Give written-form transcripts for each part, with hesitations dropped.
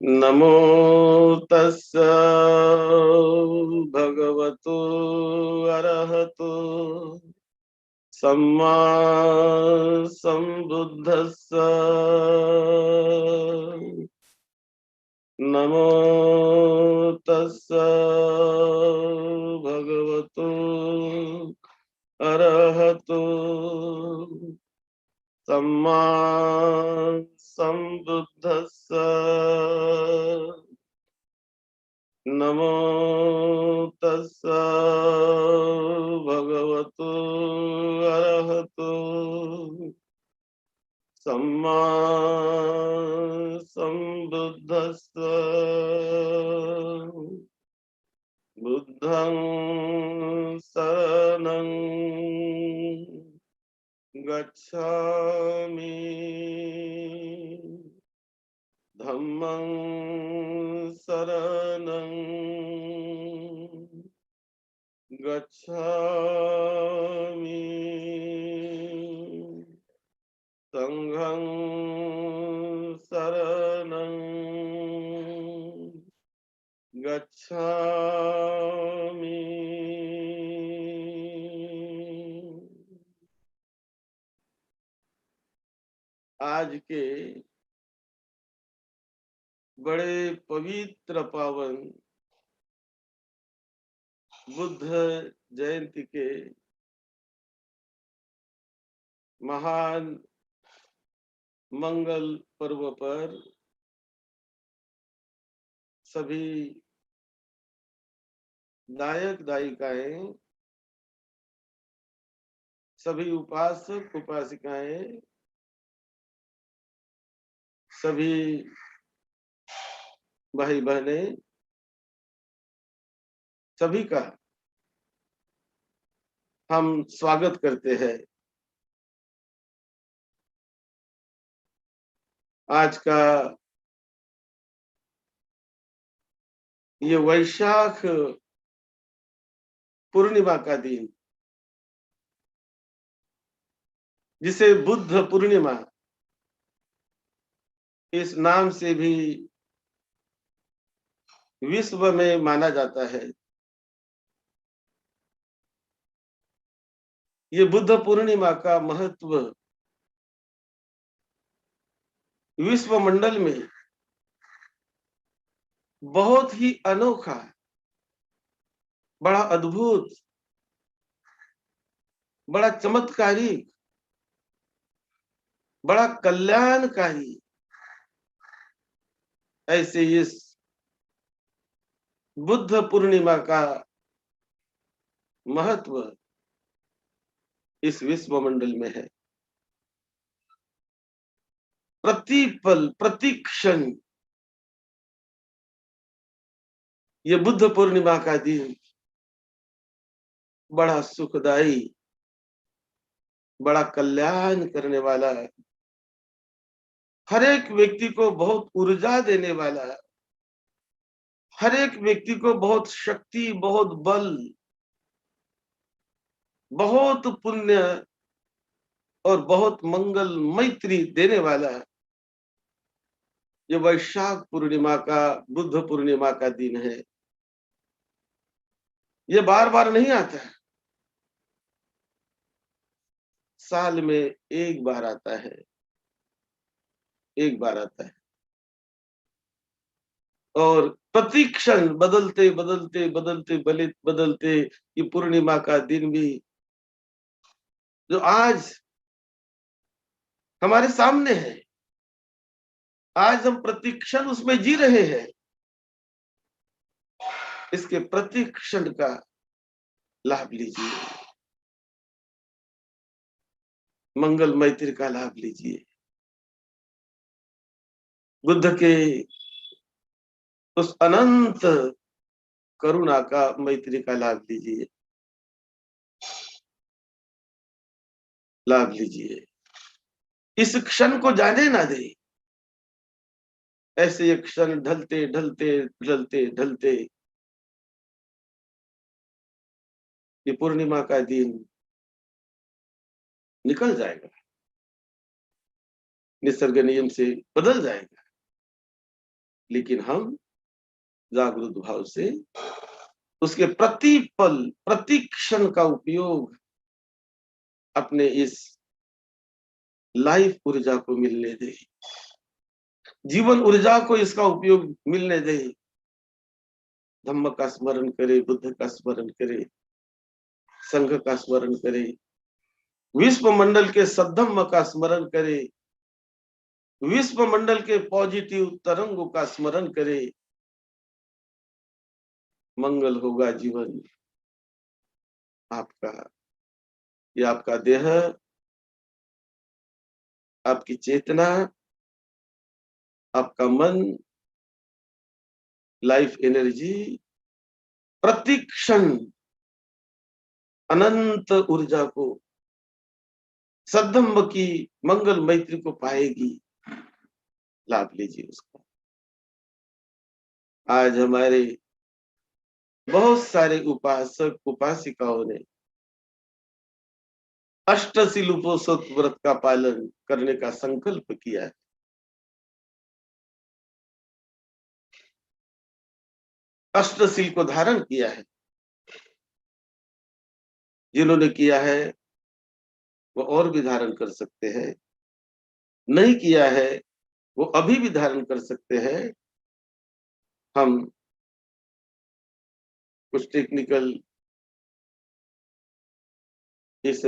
नमो तस्स भगवतो अरहतो सम्मा सम्बुद्धस्स। नमो तस्स भगवतो अरहतो सम्मा सम्बुद्धस्स। नमो तस्स भगवतो अरहतो सम्मा सम्बुद्धस्स। बुद्धं शरणं गच्छामि, धम्मं शरणं गच्छामि, संघं शरणं गच्छामि। आज के बड़े पवित्र पावन बुद्ध जयंती के महान मंगल पर्व पर सभी दायक दायिकाएं, सभी उपासक उपासिकाएं, सभी भाई बहने, सभी का हम स्वागत करते हैं। आज का ये वैशाख पूर्णिमा का दिन, जिसे बुद्ध पूर्णिमा इस नाम से भी विश्व में माना जाता है। ये बुद्ध पूर्णिमा का महत्व विश्व मंडल में बहुत ही अनोखा, बड़ा अद्भुत, बड़ा चमत्कारिक, बड़ा कल्याणकारी, ऐसे इस बुद्ध पूर्णिमा का महत्व इस विश्व मंडल में है। प्रति पल, प्रति क्षण ये बुद्ध पूर्णिमा का दिन बड़ा सुखदाई, बड़ा कल्याण करने वाला है। हर एक व्यक्ति को बहुत ऊर्जा देने वाला है। हर एक व्यक्ति को बहुत शक्ति, बहुत बल, बहुत पुण्य और बहुत मंगल मैत्री देने वाला है। ये वैशाख पूर्णिमा का, बुद्ध पूर्णिमा का दिन है। ये बार बार नहीं आता है, साल में एक बार आता है, एक बार आता है। और प्रति क्षण बदलते बदलते बदलते बदलते ये पूर्णिमा का दिन भी जो आज हमारे सामने है, आज हम प्रति क्षण उसमें जी रहे हैं। इसके प्रति क्षण का लाभ लीजिए, मंगल मैत्री का लाभ लीजिए, बुद्ध के उस अनंत करुणा का, मैत्री का लाभ लीजिए, लाभ लीजिए। इस क्षण को जाने ना दे। ऐसे ये क्षण ढलते ढलते ढलते ढलते ये पूर्णिमा का दिन निकल जाएगा, निसर्ग नियम से बदल जाएगा। लेकिन हम जागरूक भाव से उसके प्रति पल, प्रति क्षण का उपयोग अपने इस लाइफ ऊर्जा को मिलने दें, जीवन ऊर्जा को इसका उपयोग मिलने दें। धम्म का स्मरण करे, बुद्ध का स्मरण करे, संघ का स्मरण करे, विश्व मंडल के सद्धम्म का स्मरण करे, विश्व मंडल के पॉजिटिव तरंगों का स्मरण करे। मंगल होगा जीवन आपका। ये आपका देह, आपकी चेतना, आपका मन, लाइफ एनर्जी प्रति क्षण अनंत ऊर्जा को, सद्धम्म की मंगल मैत्री को पाएगी। लाभ लीजिए उसका। आज हमारे बहुत सारे उपासक उपासिकाओं ने अष्टशील उपोषद व्रत का पालन करने का संकल्प किया है। अष्टशील को धारण किया है। जिन्होंने किया है वो और भी धारण कर सकते हैं, नहीं किया है वो अभी भी धारण कर सकते हैं। हम कुछ टेक्निकल इस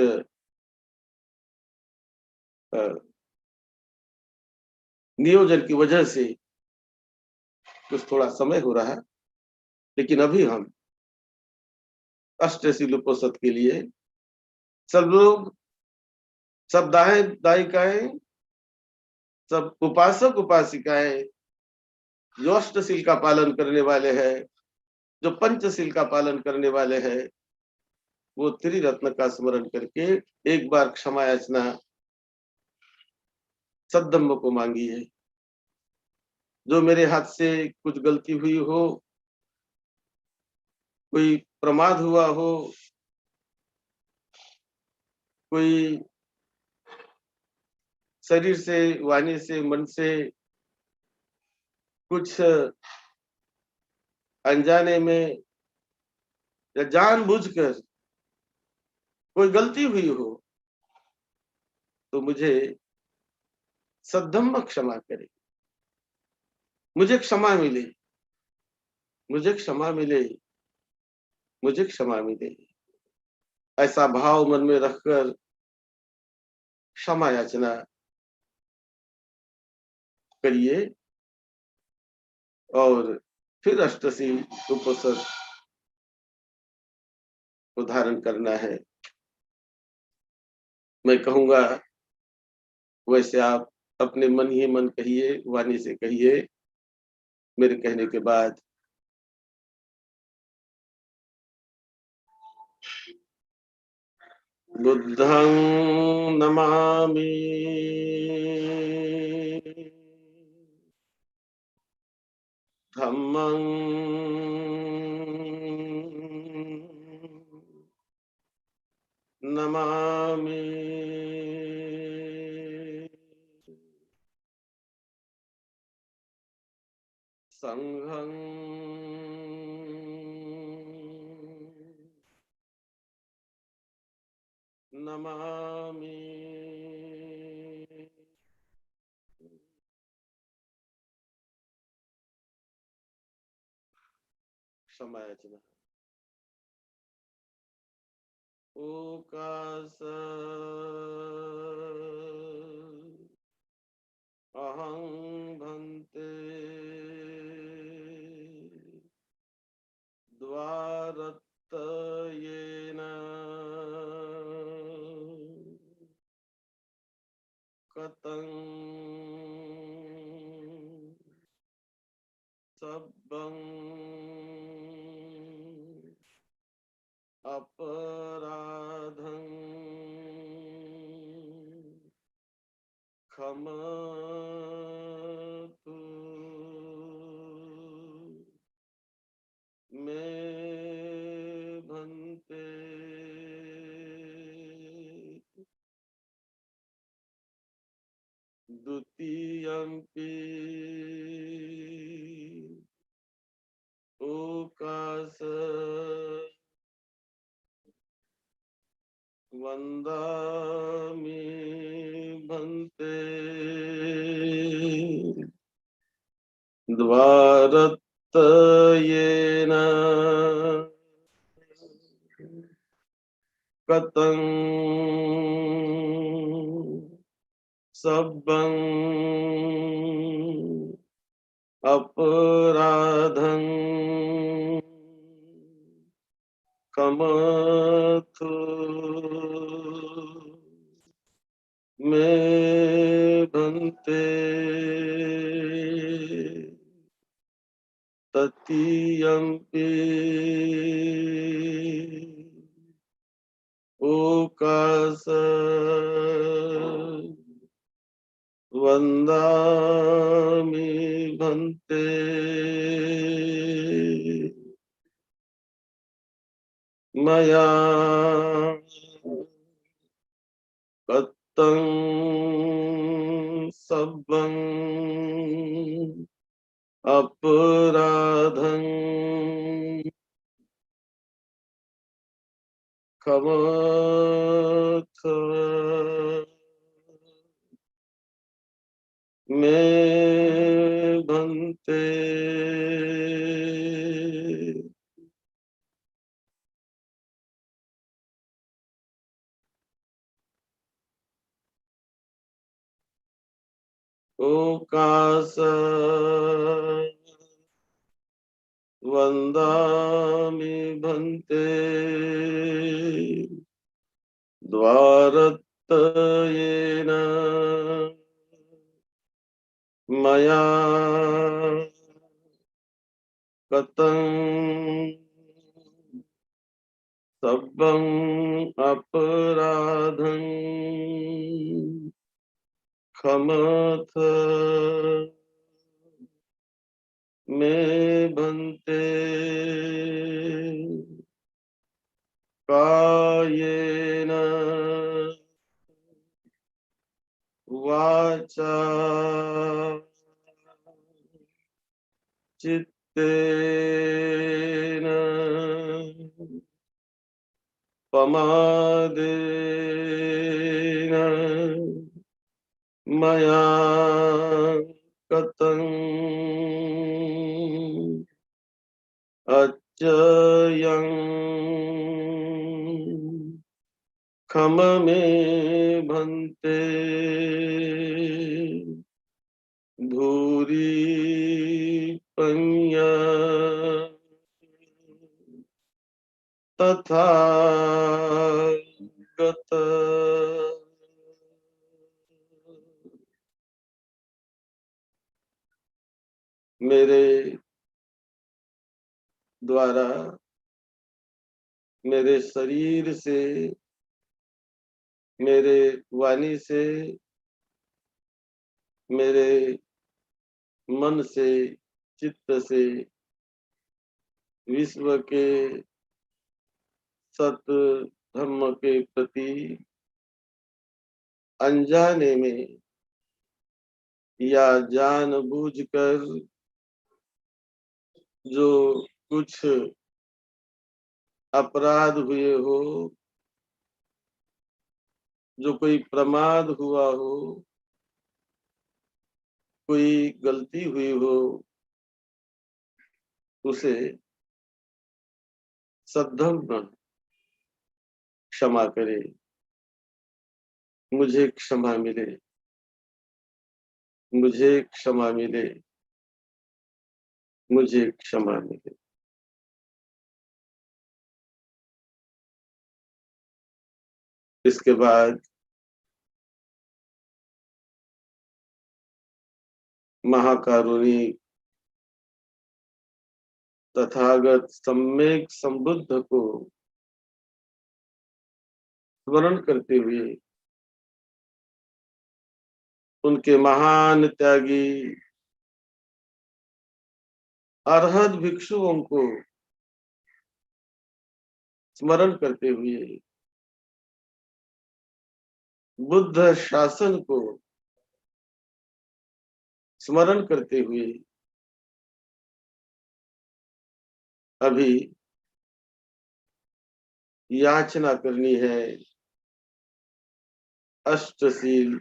नियोजन की वजह से कुछ थोड़ा समय हो रहा है, लेकिन अभी हम अष्टशील उपोषद के लिए सब लोग, सब दायिकाएं, सब उपासक उपासिकाएं जो अष्टशील का पालन करने वाले हैं, जो पंचशील का पालन करने वाले हैं, वो त्रिरत्न का स्मरण करके एक बार क्षमा याचना सद्धम्म को मांगी है। जो मेरे हाथ से कुछ गलती हुई हो, कोई प्रमाद हुआ हो, कोई शरीर से, वाणी से, मन से कुछ अनजाने में या जानबूझकर कोई गलती हुई हो, तो मुझे सद्धम्म क्षमा करे, मुझे क्षमा मिले, मुझे क्षमा मिले, मुझे क्षमा मिले। ऐसा भाव मन में रखकर क्षमा याचना करिए और फिर अष्टशील उपोषद को धारण करना है। मैं कहूंगा वैसे आप अपने मन ही मन कहिए, वाणी से कहिए मेरे कहने के बाद। बुद्धं नमामि, धम्मं नमामि, संघं नमामि। क्षमा याचना। ओकास अहं भन्ते द्वारत्तयेन कतं सब्बं अपराधं क्षमतु। वन्दामि भन्ते द्वारत्तयेन कतं सब्बं अपराधं कमथु मे भन्ते ततीयम्पि ओकास वन्दामि भन्ते मया कत्तं सब्बं अपराधं कमथ मे भन्ते ओकास वन्दामि भन्ते द्वारत्तयेन मया कतं सब्बं अपराधं क्षमथ मे भन्ते कायेन वाचा चित्तेन प्रमादेन मया कतं अच्चयं खम मे भन्ते भूरि पञ्या तथा गत मेरे द्वारा मेरे शरीर से, मेरे वाणी से, मेरे मन से, चित्त से विश्व के सत्य धर्म के प्रति अनजाने में या जानबूझकर जो कुछ अपराध हुए हो, जो कोई प्रमाद हुआ हो, कोई गलती हुई हो, उसे सद्धर्म क्षमा करे, मुझे क्षमा मिले, मुझे क्षमा मिले, मुझे क्षमा मिले। इसके बाद महाकारुणिक तथागत सम्यक संबुद्ध को स्मरण करते हुए उनके महान त्यागी अरहत भिक्षुओं को स्मरण करते हुए बुद्ध शासन को स्मरण करते हुए अभी याचना करनी है अष्टशील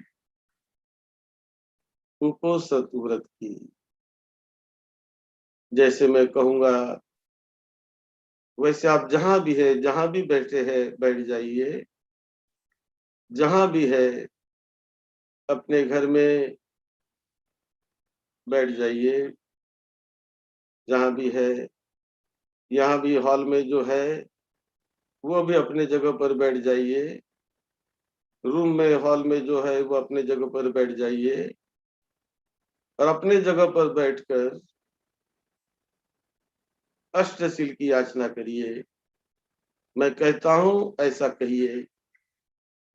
उपोषित व्रत की। जैसे मैं कहूंगा वैसे आप जहां भी है, जहां भी बैठे हैं बैठ जाइए, जहां भी है अपने घर में बैठ जाइए, जहां भी है। यहाँ भी हॉल में जो है वो भी अपने जगह पर बैठ जाइए, रूम में हॉल में जो है वो अपने जगह पर बैठ जाइए और अपने जगह पर बैठकर अष्टशील की याचना करिए। मैं कहता हूं ऐसा कहिए,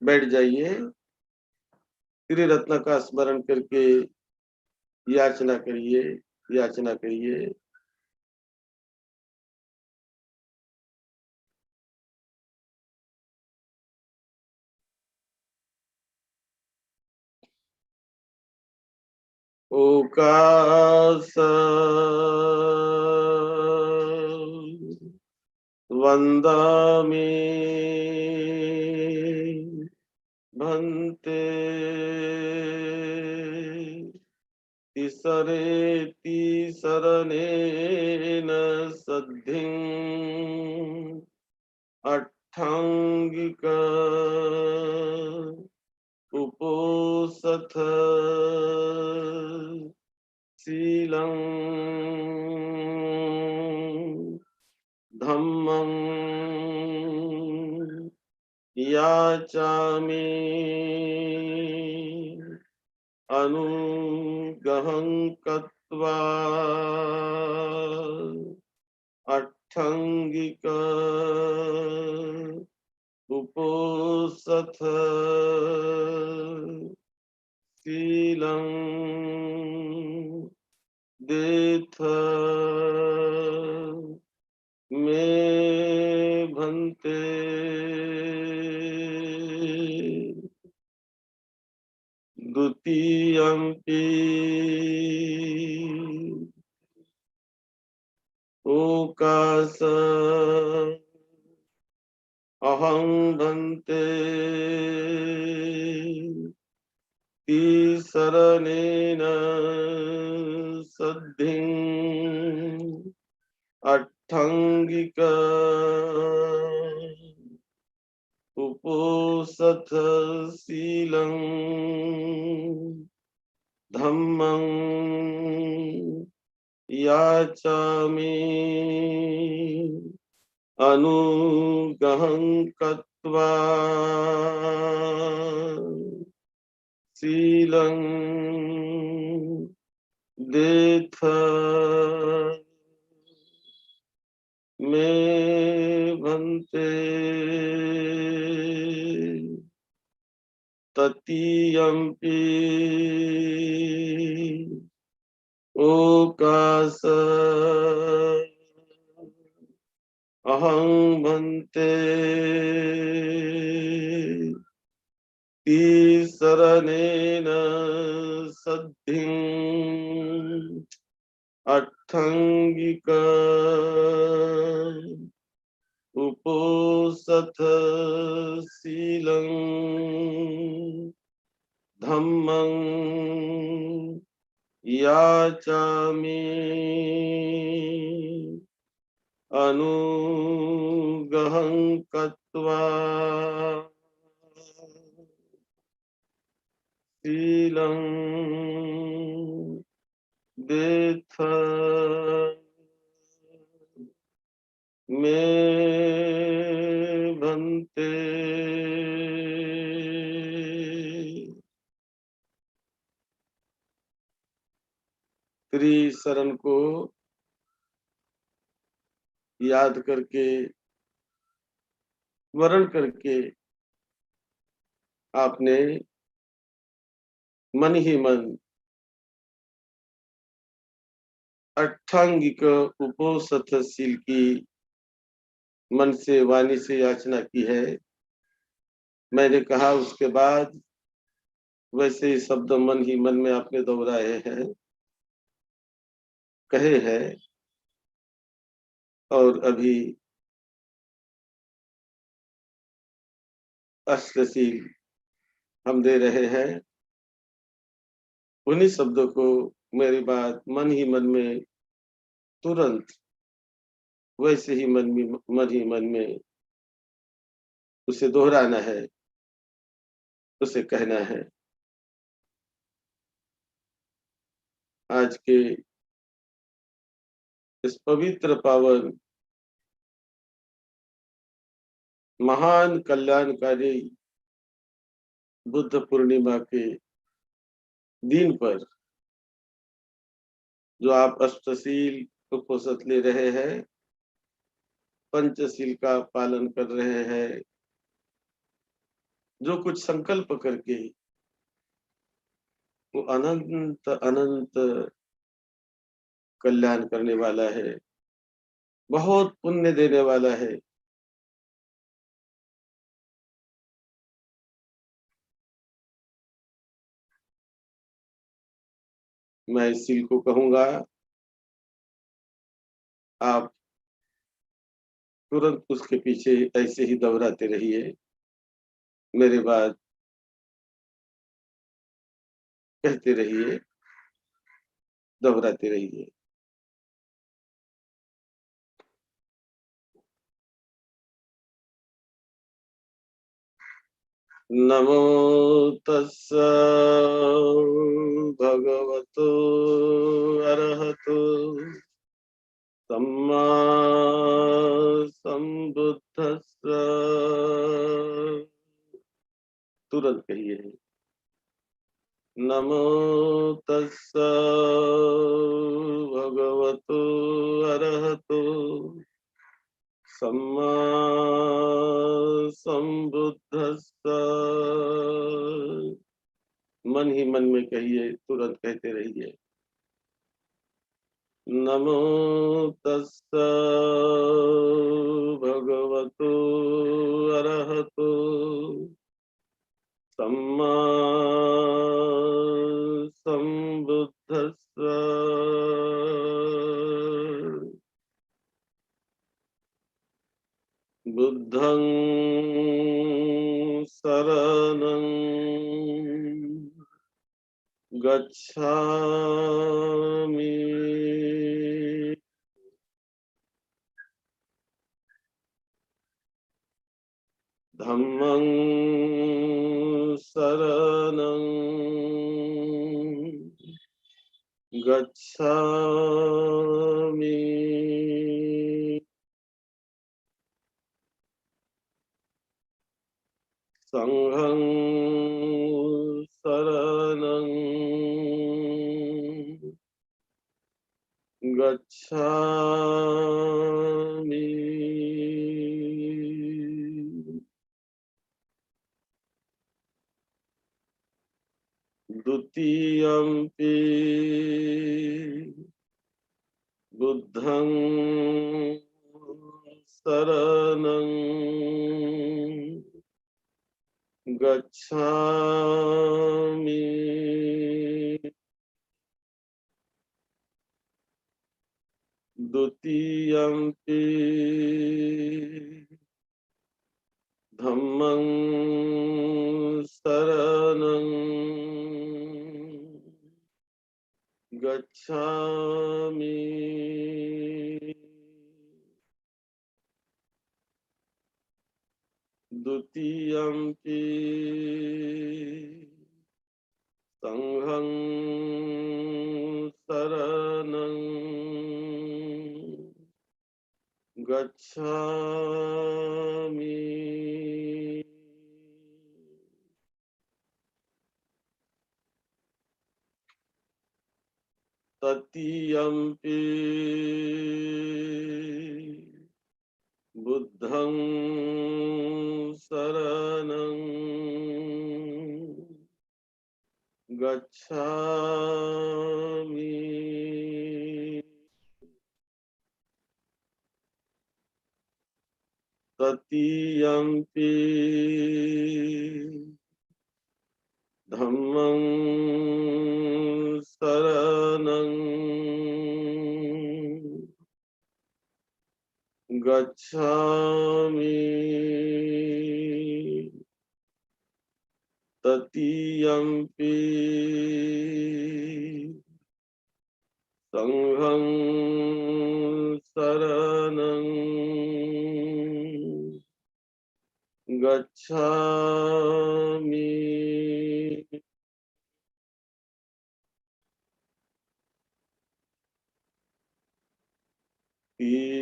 बैठ जाइए, त्रिरत्न का स्मरण करके याचना करिए, याचना करिए। ओकास वंदामि भन्ते तिसरेति शरणेन सद्धिं अट्ठांगिक उपोसथ शीलं धम्मं याचामि अनुगहं कृत्वा अट्ठंगिक उपोसथ शीलं देथ मे भन्ते। द्वितीयम्पि ओकास अहं भन्ते तिसरनेन सद्धिं अट्ठंगिक उपोसथ शीलं धम्मं याचामि अनुगहं कृत्वा शीलं देथ मे भन्ते। ततीयम्पि ओकास अहं भन्ते तिसरनेन सद्धिं अट्ठंगिक उपोसथ शीलं धम्मं याचामि अनुगहं कृत्वा शीलं देथ मे भन्ते। त्रिशरण को याद करके, स्मरण करके आपने मन ही मन अट्ठांगिक उपोसथ शील की मन से वाणी से याचना की है। मैंने कहा उसके बाद वैसे ही शब्द मन ही मन में आपने दोहराए हैं, कहे हैं। और अभी अष्टशील हम दे रहे हैं, उन्हीं शब्दों को मेरी बात मन ही मन में तुरंत वैसे ही मन में उसे दोहराना है, उसे कहना है। आज के इस पवित्र पावन महान कल्याणकारी बुद्ध पूर्णिमा के दिन पर जो आप अष्टशील उपवसत ले रहे हैं, पंचशील का पालन कर रहे हैं, जो कुछ संकल्प करके वो अनंत अनंत कल्याण करने वाला है, बहुत पुण्य देने वाला है। मैं इस सील को कहूंगा, आप तुरंत उसके पीछे ऐसे ही दोहराते रहिए, मेरे बाद कहते रहिए, दोहराते रहिए। नमो तस्स भगवतो अरहतो सम्मा संबुद्धस्स। तुरंत कहिए, नमो तस्स भगवतो अरहतो सम्मा संबुद्धस्स। मन ही मन में कहिए, तुरंत कहते रहिए, नमो तस्स भगवतो अरहतो सम्मा संबुद्धस्स। बुद्धं शरणं गच्छामि, धम्मं शरणं गच्छामि, संघं शरणं गच्छामि। द्वितीयम्पि बुद्धं शरणं गच्छामि, द्वितीयम्पि धम्मं शरणं गच्छामि, द्वितीयम्पि संघं शरणं गच्छामि। तृतीयम्पि बुद्धं शरणं गच्छामि, तृतीयम्पि धम्मं शरणं गच्छामि, ततीयम्पि संघं शरणं गच्छामि।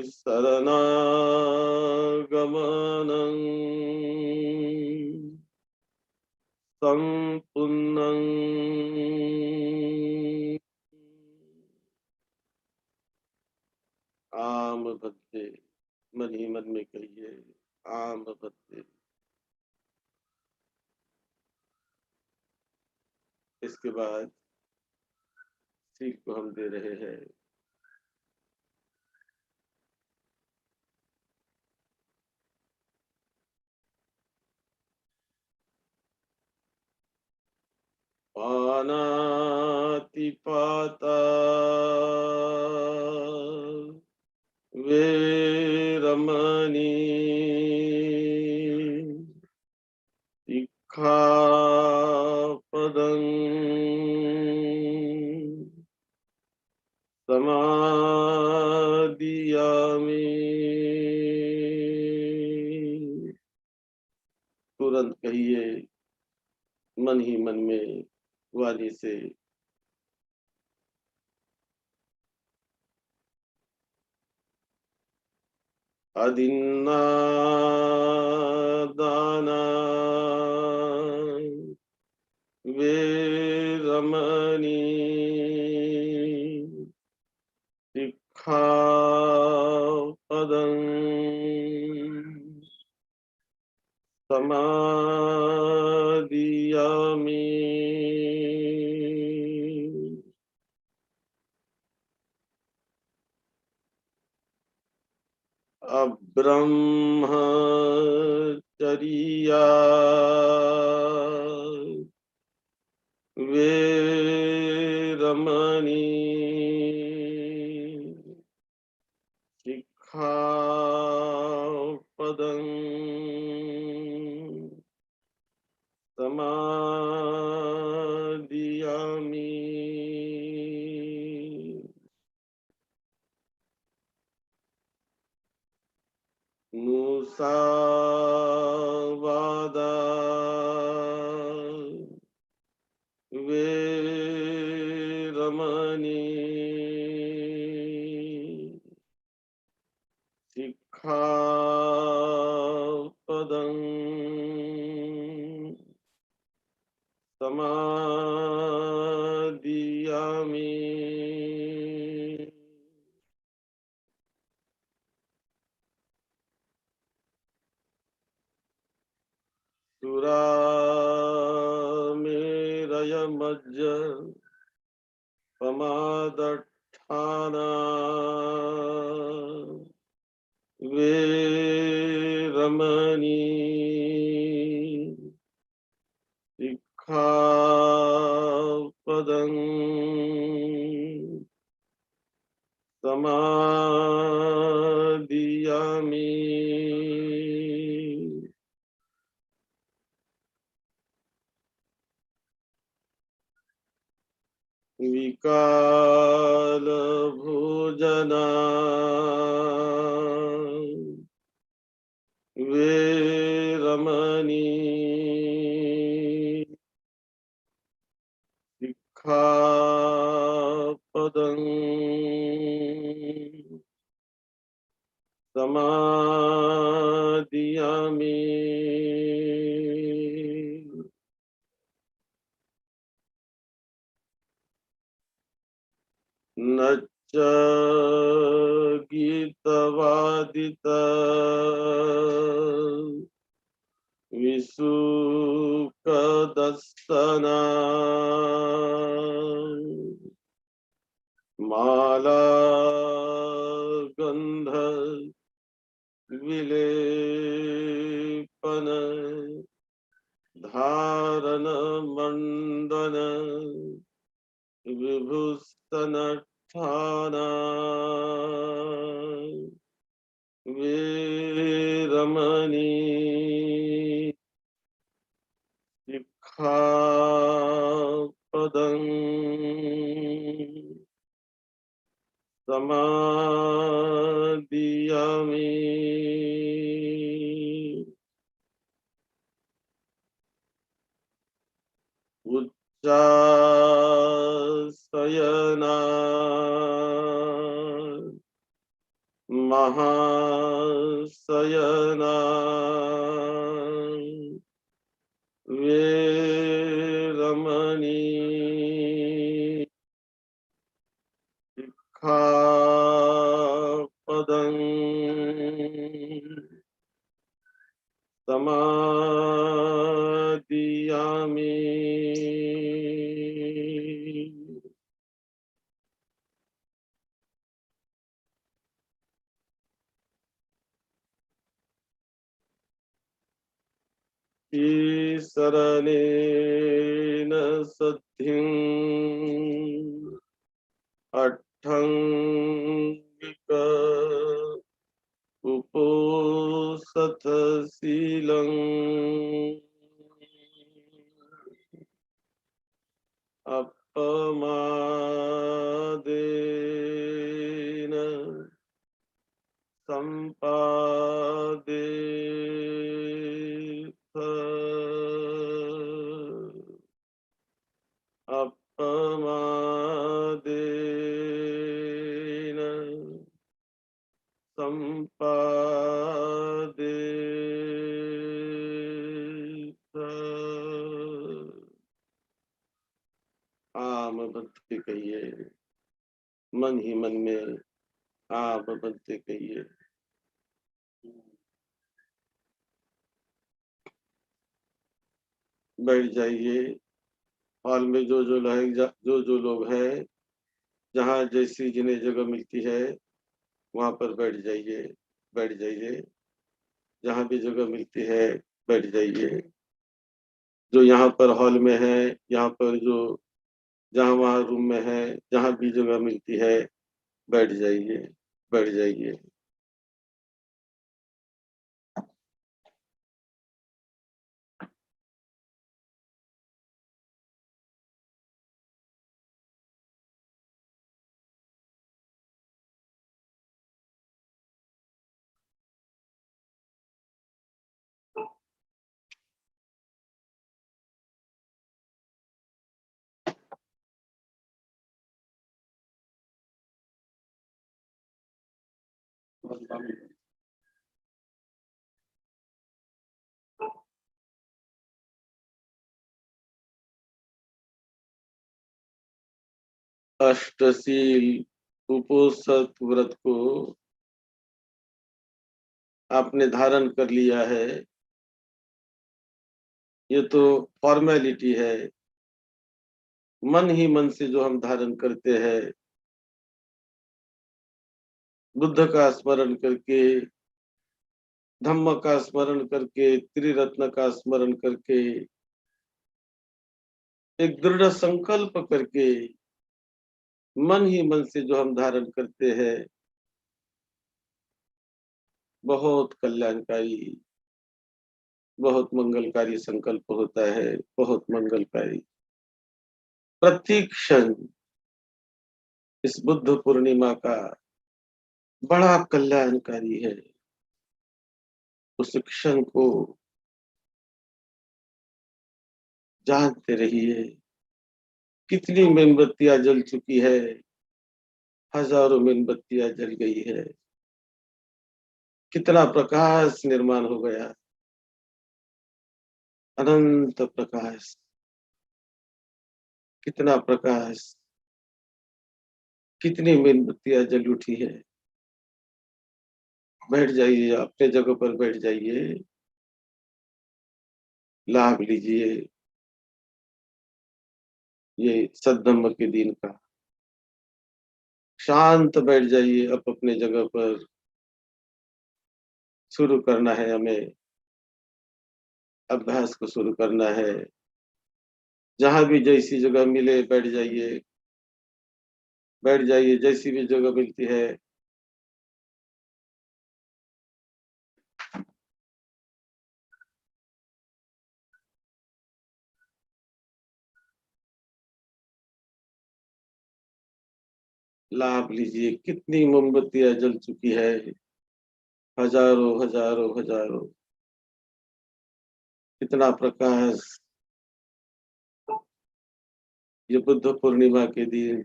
शरणागमनं संपुन्नं आम बद्दे। मन ही मन में कहिए, आम बद्दे। इसके बाद सीख को हम दे रहे हैं। पानातिपाता वेरमणि सिक्खापदं समादियामि। तुरंत कहिए मन ही मन में वाणी से। अदिन्नादाना वेरमणि सिक्खापदं समादियामि। अब्रह्मचर्या वेरमणि सिक्खापदं समादियामि। मुसावादा वेरमणि सिक्खापदं समादियामि। सुरामेरयमज्ज पमादट्ठाना वेरमणि सिक्खापदं समादियामि। विकाल भोजना वेरमणि सिक्खापदं समादियामि। नच्च गीतवादित विसुकदस्तना माला गंध विलेपन धारण मंडन विभूषणठाना वेरमणि उच्चासयना महाशयना वेरमणि सिक्खापदं समादियामि। ईशरणेन सद्धिं अट्ठङ्गिक उपोसथ शीलं अपमादेन सम्पादेथ अपमादेन संपादेथ। आम बनते कहिए, मन ही मन में आम बनते कहिए। बैठ जाइए। हॉल में जो जो लोग हैं, जहाँ जैसी जिन्हें जगह मिलती है वहां पर बैठ जाइए। बैठ जाइए, जहाँ भी जगह मिलती है बैठ जाइए। जो यहाँ पर हॉल में है, यहाँ पर जो जहाँ वहाँ रूम में है, जहाँ भी जगह मिलती है बैठ जाइए। बैठ जाइए। अष्टशील उपोषित व्रत को आपने धारण कर लिया है। ये तो फॉर्मेलिटी है। मन ही मन से जो हम धारण करते हैं, बुद्ध का स्मरण करके, धम्म का स्मरण करके, त्रिरत्न का स्मरण करके, एक दृढ़ संकल्प करके, मन ही मन से जो हम धारण करते हैं, बहुत कल्याणकारी, बहुत मंगलकारी संकल्प होता है। बहुत मंगलकारी। प्रत्येक क्षण इस बुद्ध पूर्णिमा का बड़ा कल्याणकारी है। उस क्षण को जानते रहिए। कितनी मेणबत्तियां जल चुकी है, हजारों मेणबत्तियां जल गई है। कितना प्रकाश निर्माण हो गया, अनंत प्रकाश। कितना प्रकाश, कितनी मेणबत्तियां जल उठी है। बैठ जाइए, अपने जगह पर बैठ जाइए। लाभ लीजिए ये सद्धम्म के दिन का। शांत बैठ जाइए अब अपने जगह पर। शुरू करना है हमें, अभ्यास को शुरू करना है। जहां भी जैसी जगह मिले बैठ जाइए। बैठ जाइए, जैसी भी जगह मिलती है। लाभ लीजिए। कितनी मोमबत्तियां जल चुकी है। हजारों हजारों हजारों, कितना प्रकाश ये बुद्ध पूर्णिमा के दिन,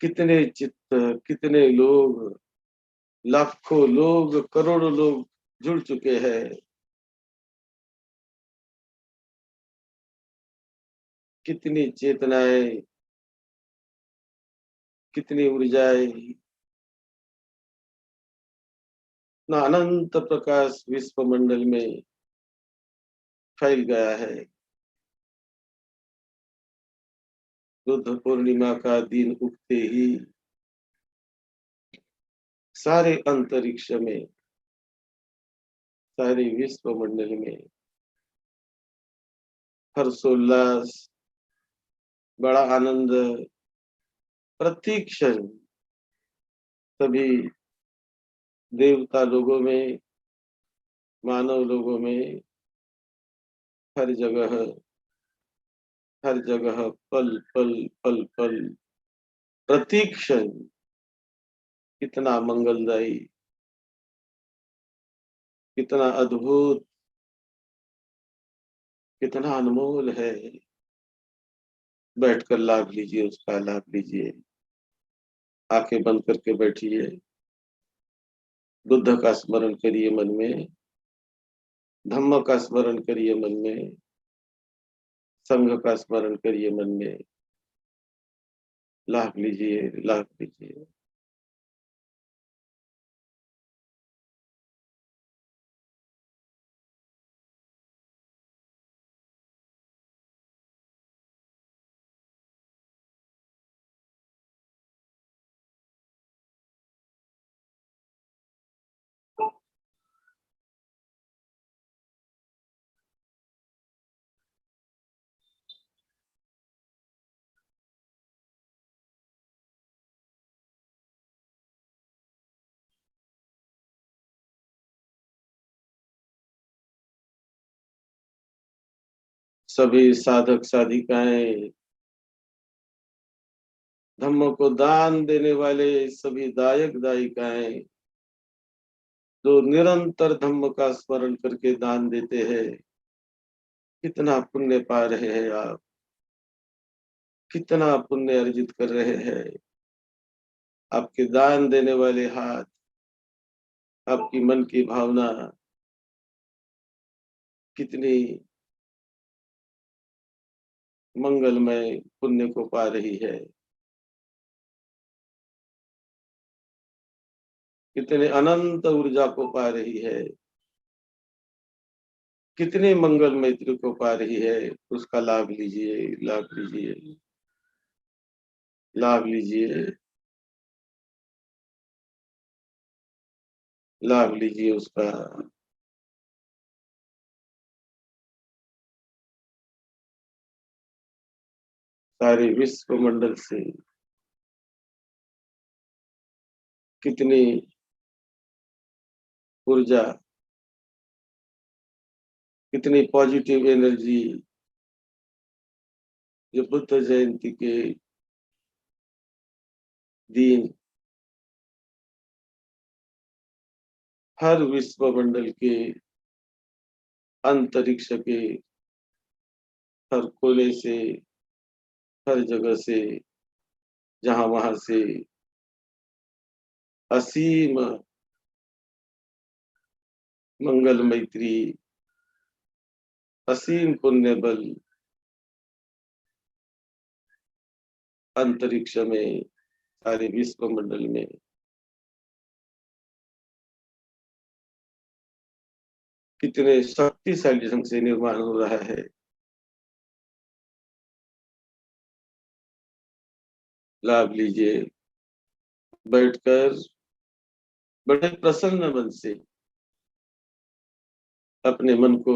कितने चित्त, कितने लोग, लाखों लोग, करोड़ों लोग जुड़ चुके हैं। कितनी चेतनाएं, कितनी ऊर्जाएं, इतना अनंत प्रकाश विश्व मंडल में फैल गया है। बुद्ध पूर्णिमा का दिन उगते ही सारे अंतरिक्ष में, सारे विश्व मंडल में हर्षोल्लास, बड़ा आनंद, प्रति क्षण सभी देवता लोगों में, मानव लोगों में, हर जगह, हर जगह, पल पल पल पल, प्रति क्षण कितना मंगलदायी, कितना अद्भुत, कितना अनमोल है। बैठकर लाभ लीजिए, उसका लाभ लीजिए। आंखें बंद करके बैठिए, बुद्ध का स्मरण करिए मन में, धम्म का स्मरण करिए मन में, संघ का स्मरण करिए मन में। लाभ लीजिए, लाभ लीजिए। सभी साधक साधिकाएं, धम्म को दान देने वाले सभी दायक दायिकाएं, जो निरंतर धम्म का स्मरण करके दान देते हैं, कितना पुण्य पा रहे हैं आप, कितना पुण्य अर्जित कर रहे हैं। आपके दान देने वाले हाथ, आपकी मन की भावना कितनी मंगलमय पुण्य को पा रही है, कितने अनंत ऊर्जा को पा रही है, कितने मंगल मैत्री को पा रही है। उसका लाभ लीजिए, लाभ लीजिए, लाभ लीजिए, लाभ लीजिए उसका। सारे विश्व मंडल से कितनी ऊर्जा, कितनी पॉजिटिव एनर्जी जो बुद्ध जयंती के दिन हर विश्व मंडल के, अंतरिक्ष के हर कोने से, हर जगह से, जहां वहां से असीम मंगल मैत्री, असीम पुण्य बल अंतरिक्ष में, सारे विश्व मंडल में कितने शक्तिशाली ढंग से निर्माण हो रहा है। लाभ लीजिए, बैठकर बड़े प्रसन्न मन से अपने मन को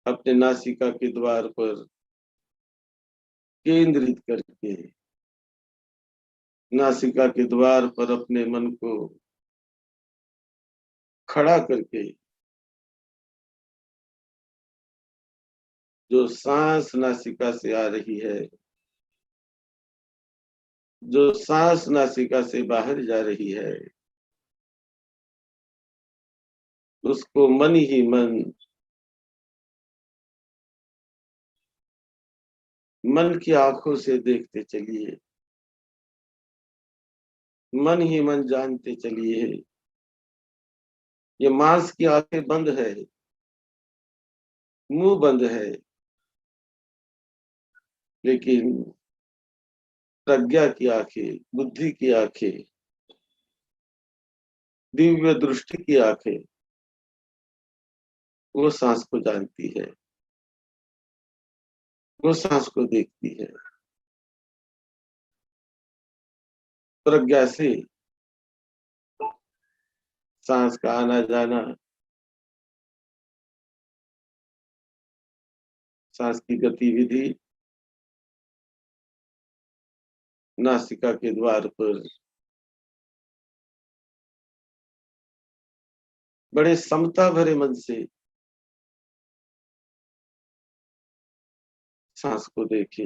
अपने नासिका के द्वार पर केंद्रित करके, नासिका के द्वार पर अपने मन को खड़ा करके, जो सांस नासिका से आ रही है जो सांस नासिका से बाहर जा रही है उसको मन ही मन की आंखों से देखते चलिए, मन ही मन जानते चलिए। ये मांस की आंखें बंद है, मुंह बंद है, लेकिन प्रज्ञा की आंखें, बुद्धि की आंखें, दिव्य दृष्टि की आंखें वो सांस को जानती है, वो सांस को देखती है। प्रज्ञा से सांस का आना जाना, सांस की गतिविधि नासिका के द्वार पर बड़े समता भरे मन से सांस को देखे,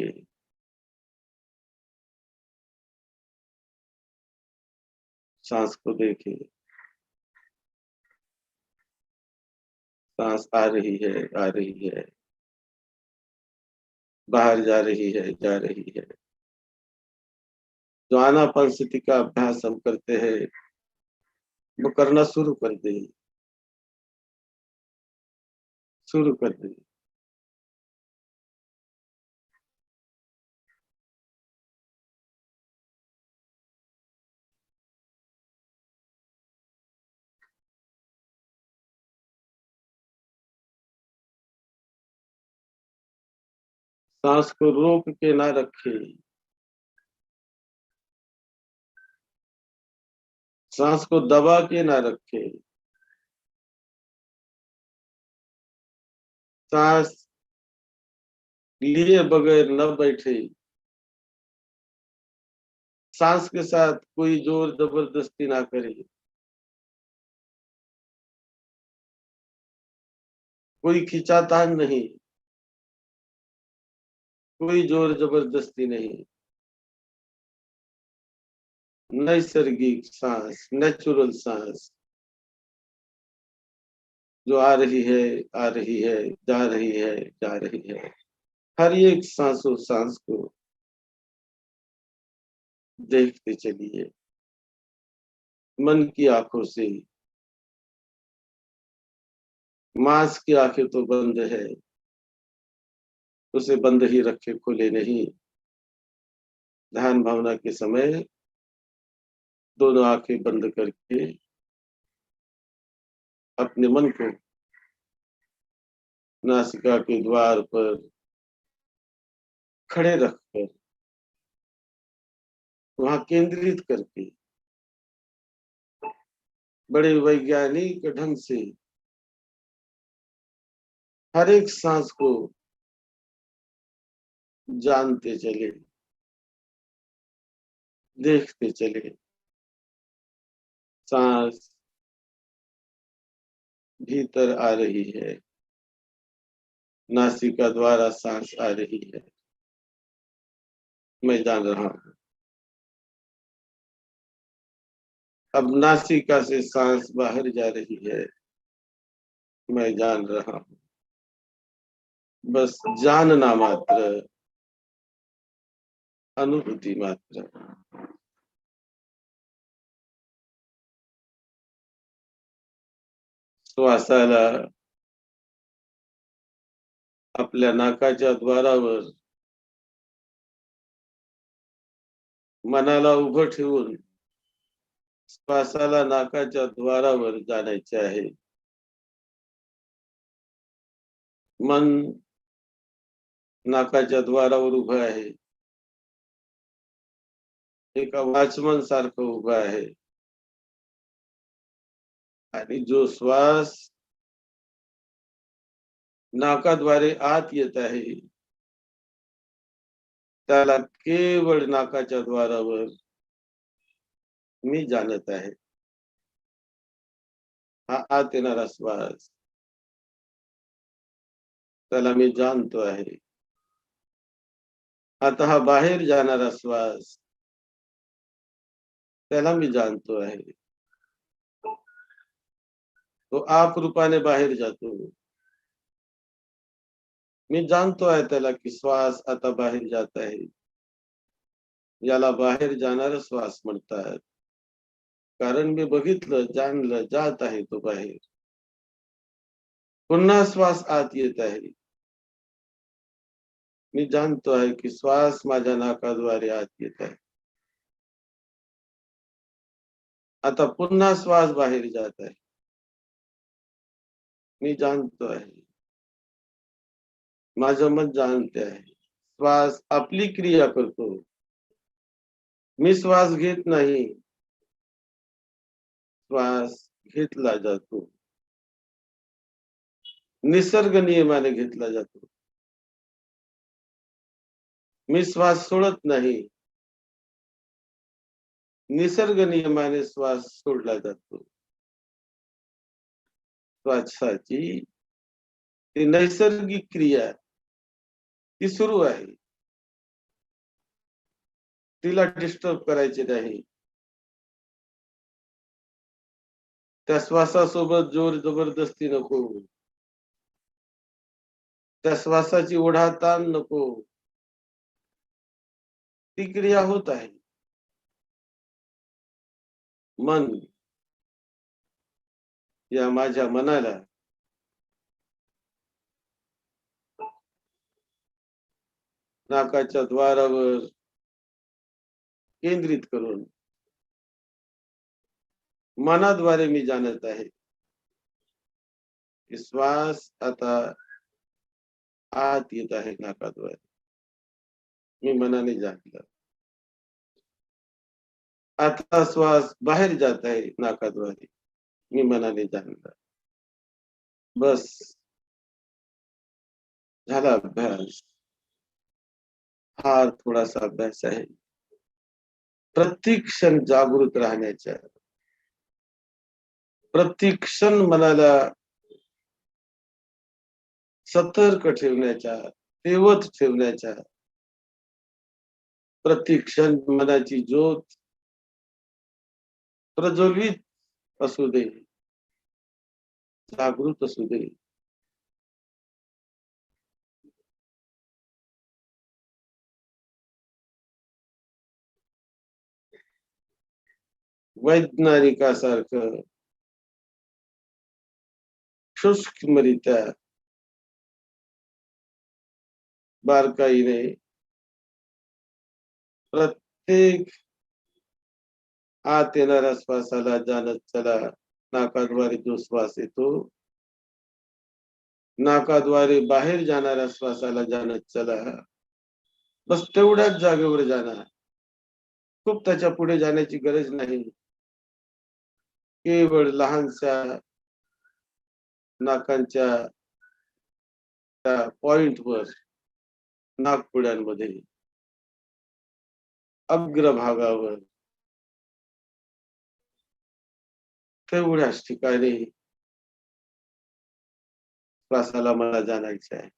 सांस को देखे। सांस आ रही है, आ रही है, बाहर जा रही है, जा रही है। जो आनापान स्थिति का अभ्यास हम करते हैं वो करना शुरू कर दे, शुरू कर दे। सांस को रोक के ना रखे, सांस को दबा के ना रखे। सांस लिए बगैर न बैठे, सांस के साथ कोई जोर जबरदस्ती ना करे, कोई खिंचातान नहीं, कोई जोर जबरदस्ती नहीं। नैसर्गिक सांस, नेचुरल सांस जो आ रही है, आ रही है, जा रही है, जा रही है। हर एक सांसों सांस को देखते चलिए मन की आंखों से। मांस की आंखें तो बंद है, उसे बंद ही रखे, खुले नहीं। ध्यान भावना के समय दोनों आंखें बंद करके अपने मन को नासिका के द्वार पर खड़े रखकर वहां केंद्रित करके बड़े वैज्ञानिक ढंग से हर एक सांस को जानते चले, देखते चले। सांस भीतर आ रही है, नासिका द्वारा सांस आ रही है, मैं जान रहा हूं। अब नासिका से सांस बाहर जा रही है, मैं जान रहा हूं। बस जानना मात्र, अनुभूति मात्र। श्वासाला आपल्या नाकाच्या द्वारावर मनाला उभं ठेवून श्वासाला नाकाच्या द्वारावर जाण्याचे आहे। मन नाकाच्या द्वारावर उभं आहे, एका वॉचमन सारखं उभं आहे आणि जो श्वास नाकाद्वारे आत येत आहे त्याला केवळ नाकाच्या द्वारावर मी जाणत आहे। हा आत येणारा श्वास त्याला मी जाणतो आहे। आता हा बाहेर जाणारा श्वास त्याला मी जाणतो आहे. तो आप रूपाने बाहेर जातो. मी जाणतो आहे त्याला की श्वास आता बाहेर जात आहे. याला बाहेर जाणारा श्वास म्हणतात. कारण मी बघितलं, जाणलं, जात आहे तो बाहेर. पुन्हा श्वास आत येत आहे. मी जाणतो आहे की श्वास माझ्या नाकाद्वारे आत येत आहे. आता पुन्हा श्वास बाहेर जात आहे. मी जाणतो आहे. माझं मन जाणते आहे. श्वास आपली क्रिया करतो. मी श्वास घेत नाही. श्वास घेतला जातो. निसर्ग नियमाने घेतला जातो. मी श्वास सोडत नाही. निसर्ग नियमाने श्वास सोडला जातो. श्वासाची ती नैसर्गिक क्रिया ती सुरू आहे. तिला डिस्टर्ब करायचे नाही. त्या श्वासासोबत जोर जबरदस्ती नको. त्या श्वासाची ओढाताण नको. ती क्रिया होत आहे. मन या माझ्या मनाला नाकाच्या द्वारावर केंद्रित करून मनाद्वारे मी जाणत आहे की श्वास आता आत येत आहे नाकाद्वारे. मी मनाने जाणलं. आता श्वास बाहेर जात आहे नाकाद्वारे. मी मनाने जाणलं. बस झाला अभ्यास. हा थोडासा अभ्यास आहे. प्रत्येक क्षण जागृत राहण्याच्या, प्रत्येक क्षण मनाला सतर्क ठेवण्याच्या, तेवत ठेवण्याच्या, प्रत्येक क्षण मनाची ज्योत प्रज्वलित असू दे, जागृत असू दे. वैज्ञानिकासारखं सूक्ष्मरित्या बारकाईने प्रत्येक आत येणाऱ्या श्वासाला जाणत चला. नाकाद्वारे जो श्वास येतो, नाकाद्वारे बाहेर जाणाऱ्या श्वासाला जाणत चला. बस तेवढ्याच जागेवर जाणार. खूप त्याच्या पुढे जाण्याची गरज नाही. केवळ लहानशा नाकांच्या त्या पॉइंटवर, नाकपुड्यांमध्ये, अग्रभागावर तेवढ्याच ठिकाणी श्वासाला मला जाणायचं आहे.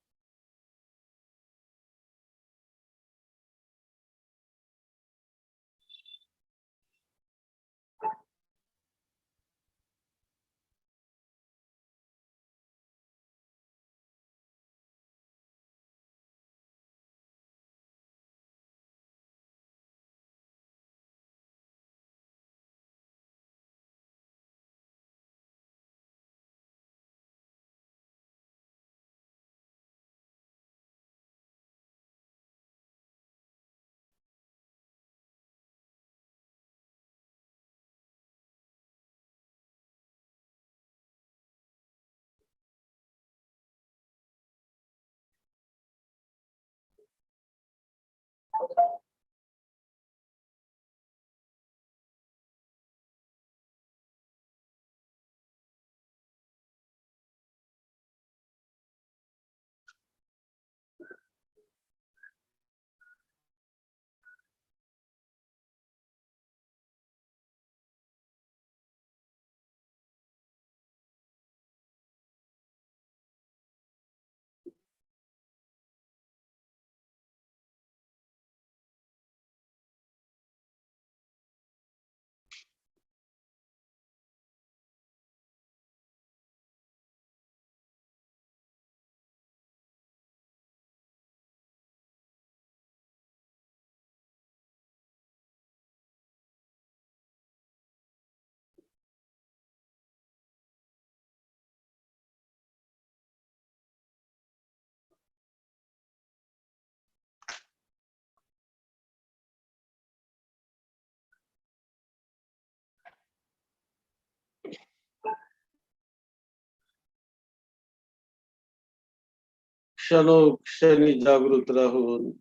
क्षणोक्षणी जागृत राहून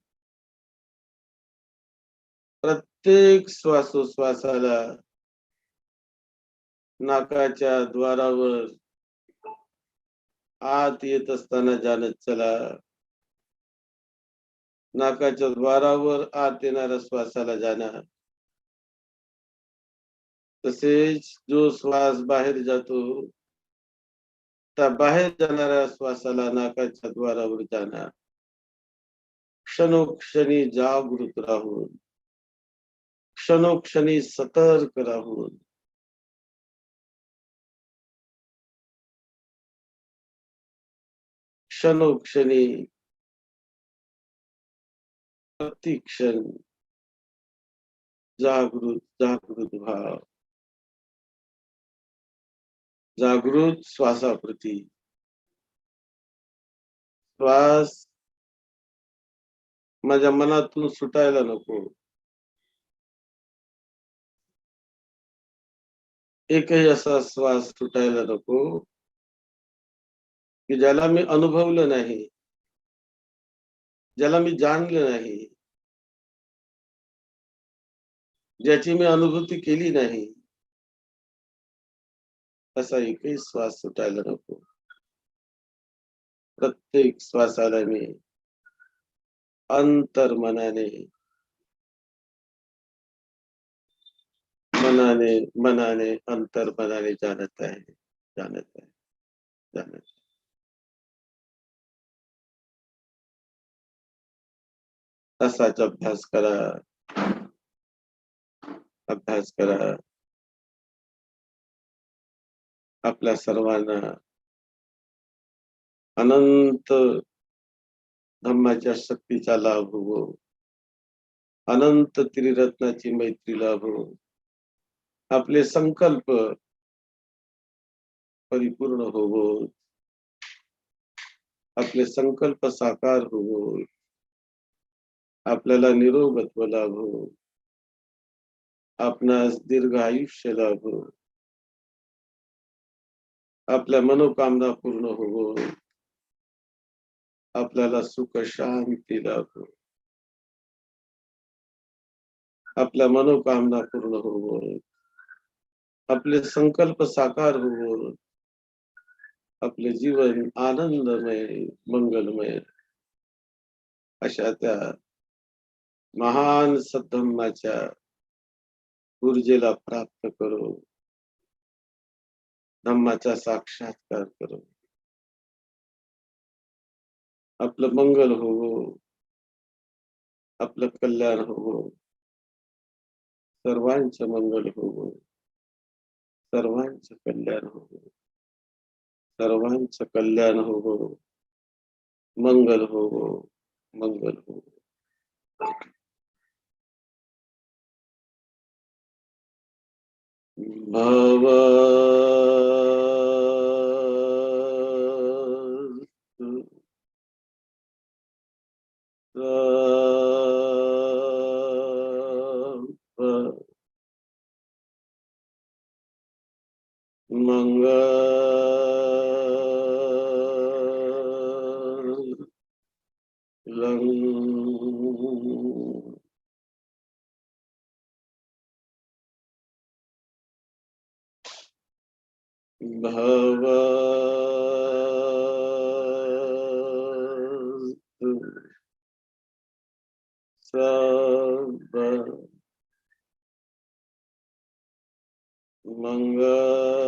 प्रत्येक श्वासोश्वासाला नाकाच्या द्वारावर आत येत असताना जाणत चला. नाकाच्या द्वारावर आत येणाऱ्या श्वासाला जाणा. तसेच जो श्वास बाहेर जातो त्या बाहेर जाणाऱ्या श्वासाला नाकाच्या द्वारावर जाणा. क्षणोक्षणी जागृत राहून, क्षणोक्षणी सतर्क राहून क्षणोक्षणी प्रतिक्षण जागृत जागृत भाव, जागृत श्वासाप्रती. श्वास माझ्या मनातून सुटायला नको. एकही असा श्वास सुटायला नको की ज्याला मी अनुभवलं नाही, ज्याला मी जाणलं नाही, ज्याची मी अनुभूती केली नाही, असा एकही श्वास सुटायला नको. प्रत्येक श्वासाला मी अंतर्मनाने मनाने मनाने अंतर्मनाने जाणत आहे, जाणत आहे, जाणत आहे. तसाच अभ्यास करा, अभ्यास करा. आपल्या सर्वांना अनंत धम्माच्या शक्तीचा लाभ हो. अनंत त्रिरत्नाची मैत्री लाभ हो. आपले संकल्प परिपूर्ण होवो. आपले संकल्प साकार होवो. आपल्याला निरोगत्व लाभो. आपणास दीर्घ आयुष्य लाभो. आपल्या मनोकामना पूर्ण होवो. आपल्याला सुख शांती लाभो. आपल्या मनोकामना पूर्ण होवो. आपले संकल्प साकार होवो. आपले जीवन आनंदमय मंगलमय अशा त्या महान सद्धम्माच्या ऊर्जेला प्राप्त करो. धम्माचा साक्षात्कार करो. आपलं मंगल होवो. आपलं कल्याण होवो. सर्वांचं मंगल होवो. सर्वांचं कल्याण होवो. सर्वांचं कल्याण होवो. मंगल होवो. मंगल होवो. भव भवस्तु सर्व मंगलम्.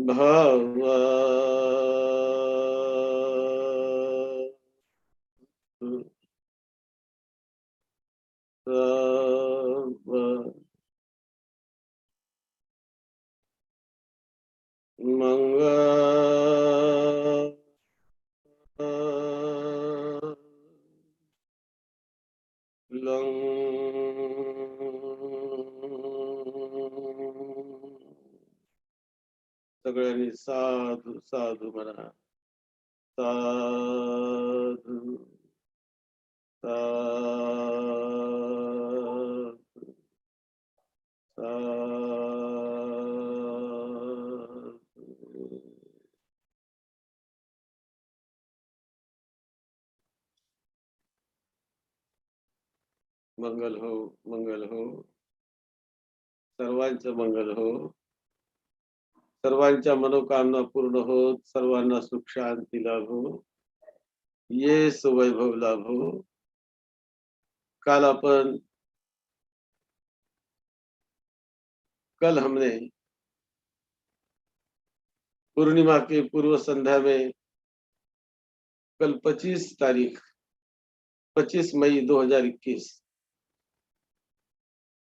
भवस्तु सर्व सगळ्यांनी साधू साधू म्हणा. साधु साधु साधु। मंगल हो, मंगल हो, सर्वांचं मंगल हो, सर्वांच्या मनोकामना पूर्ण होत, सर्वांना सुख शांती लाभो, ये वैभव लाभो। काल अपन कल हमने पूर्णिमा के पूर्व संध्या में कल 25 मई 2021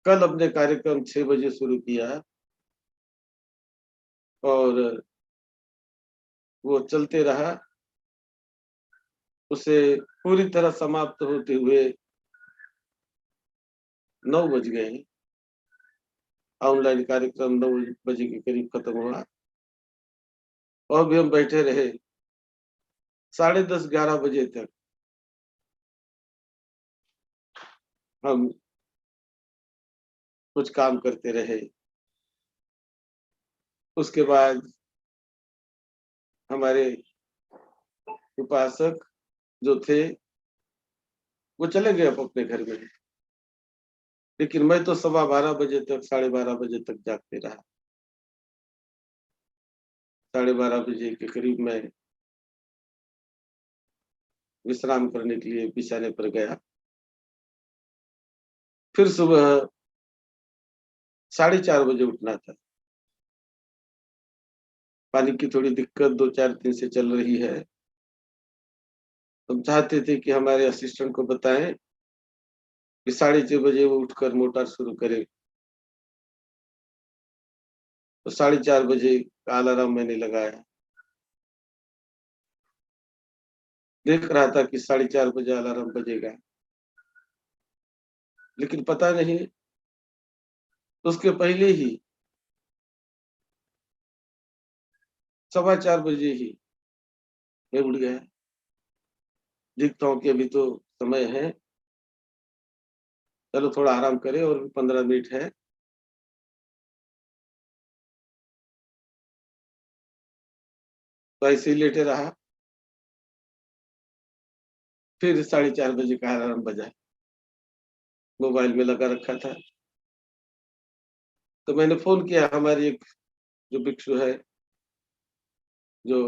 कल अपने कार्यक्रम 6 बजे शुरू किया और वो चलते रहा। उसे पूरी तरह समाप्त होते हुए 9 बज गए। ऑनलाइन कार्यक्रम 9 बजे के करीब खत्म हुआ और भी हम बैठे रहे 10:30-11 बजे तक। हम कुछ काम करते रहे। उसके बाद हमारे उपासक जो थे वो चले गए अपने घर में, लेकिन मैं तो 12:15 बजे तक 12:30 बजे तक जागते रहा। 12:30 बजे के करीब मैं विश्राम करने के लिए बिछाने पर गया। फिर सुबह 4:30 बजे उठना था। पानी की थोड़ी दिक्कत 2-4 दिन से चल रही है। हम चाहते थे कि हमारे असिस्टेंट को बताएं कि 6:30 बजे वो उठकर मोटर शुरू करे। तो 4:30 बजे का अलार्म मैंने लगाया। देख रहा था कि 4:30 बजे अलार्म बजेगा, लेकिन पता नहीं उसके पहले ही 4:15 बजे ही मैं उठ गया। देखता हूँ कि अभी तो समय है, चलो थोड़ा आराम करें और भी 15 मिनट है। तो ऐसे ही लेटे रहा। फिर 4:30 बजे का अलार्म बजा। मोबाइल में लगा रखा था। तो मैंने फ़ोन किया हमारी एक जो भिक्षु है, जो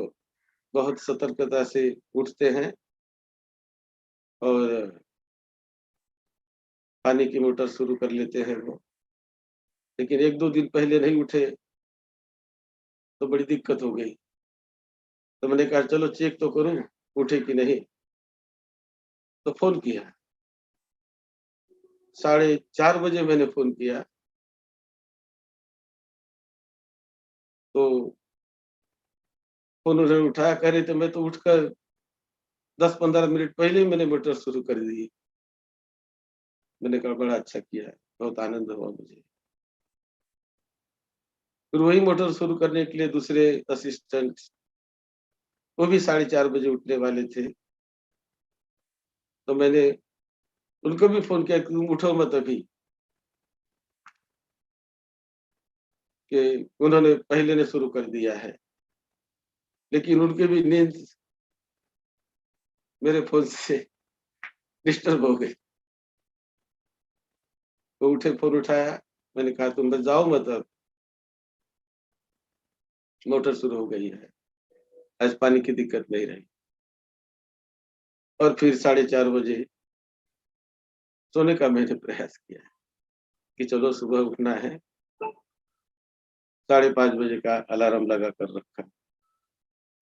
बहुत सतर्कता से उठते हैं और पानी की मोटर शुरू कर लेते हैं वो। लेकिन 1-2 दिन पहले नहीं उठे, तो बड़ी दिक्कत हो गई। तो मैंने कहा चलो चेक तो करूँ, उठे कि नहीं। तो फ़ोन किया। 4:30 बजे मैंने फ़ोन किया, तो फ़ोन उन्होंने उठाया, कह रहे थे मैं तो उठकर 10-15 मिनट पहले ही मैंने मोटर शुरू कर दी। मैंने कहा बड़ा अच्छा किया है, बहुत आनंद हुआ मुझे। फिर वही मोटर शुरू करने के लिए दूसरे असिस्टेंट वो भी 4:30 बजे उठने वाले थे। तो मैंने उनको भी फ़ोन किया कि तुम उठो मत अभी, कि उन्होंने पहले ने शुरू कर दिया है। लेकिन उनकी भी नींद मेरे फ़ोन से डिस्टर्ब हो गई। वो उठे, फ़ोन उठाया, मैंने कहा तुम बस जाओ मत अब, मोटर शुरू हो गई है। आज पानी की दिक्कत नहीं रही। और फिर 4:30 बजे सोने का मैंने प्रयास किया कि चलो सुबह उठना है। 5:30 बजे का अलार्म लगा कर रखा।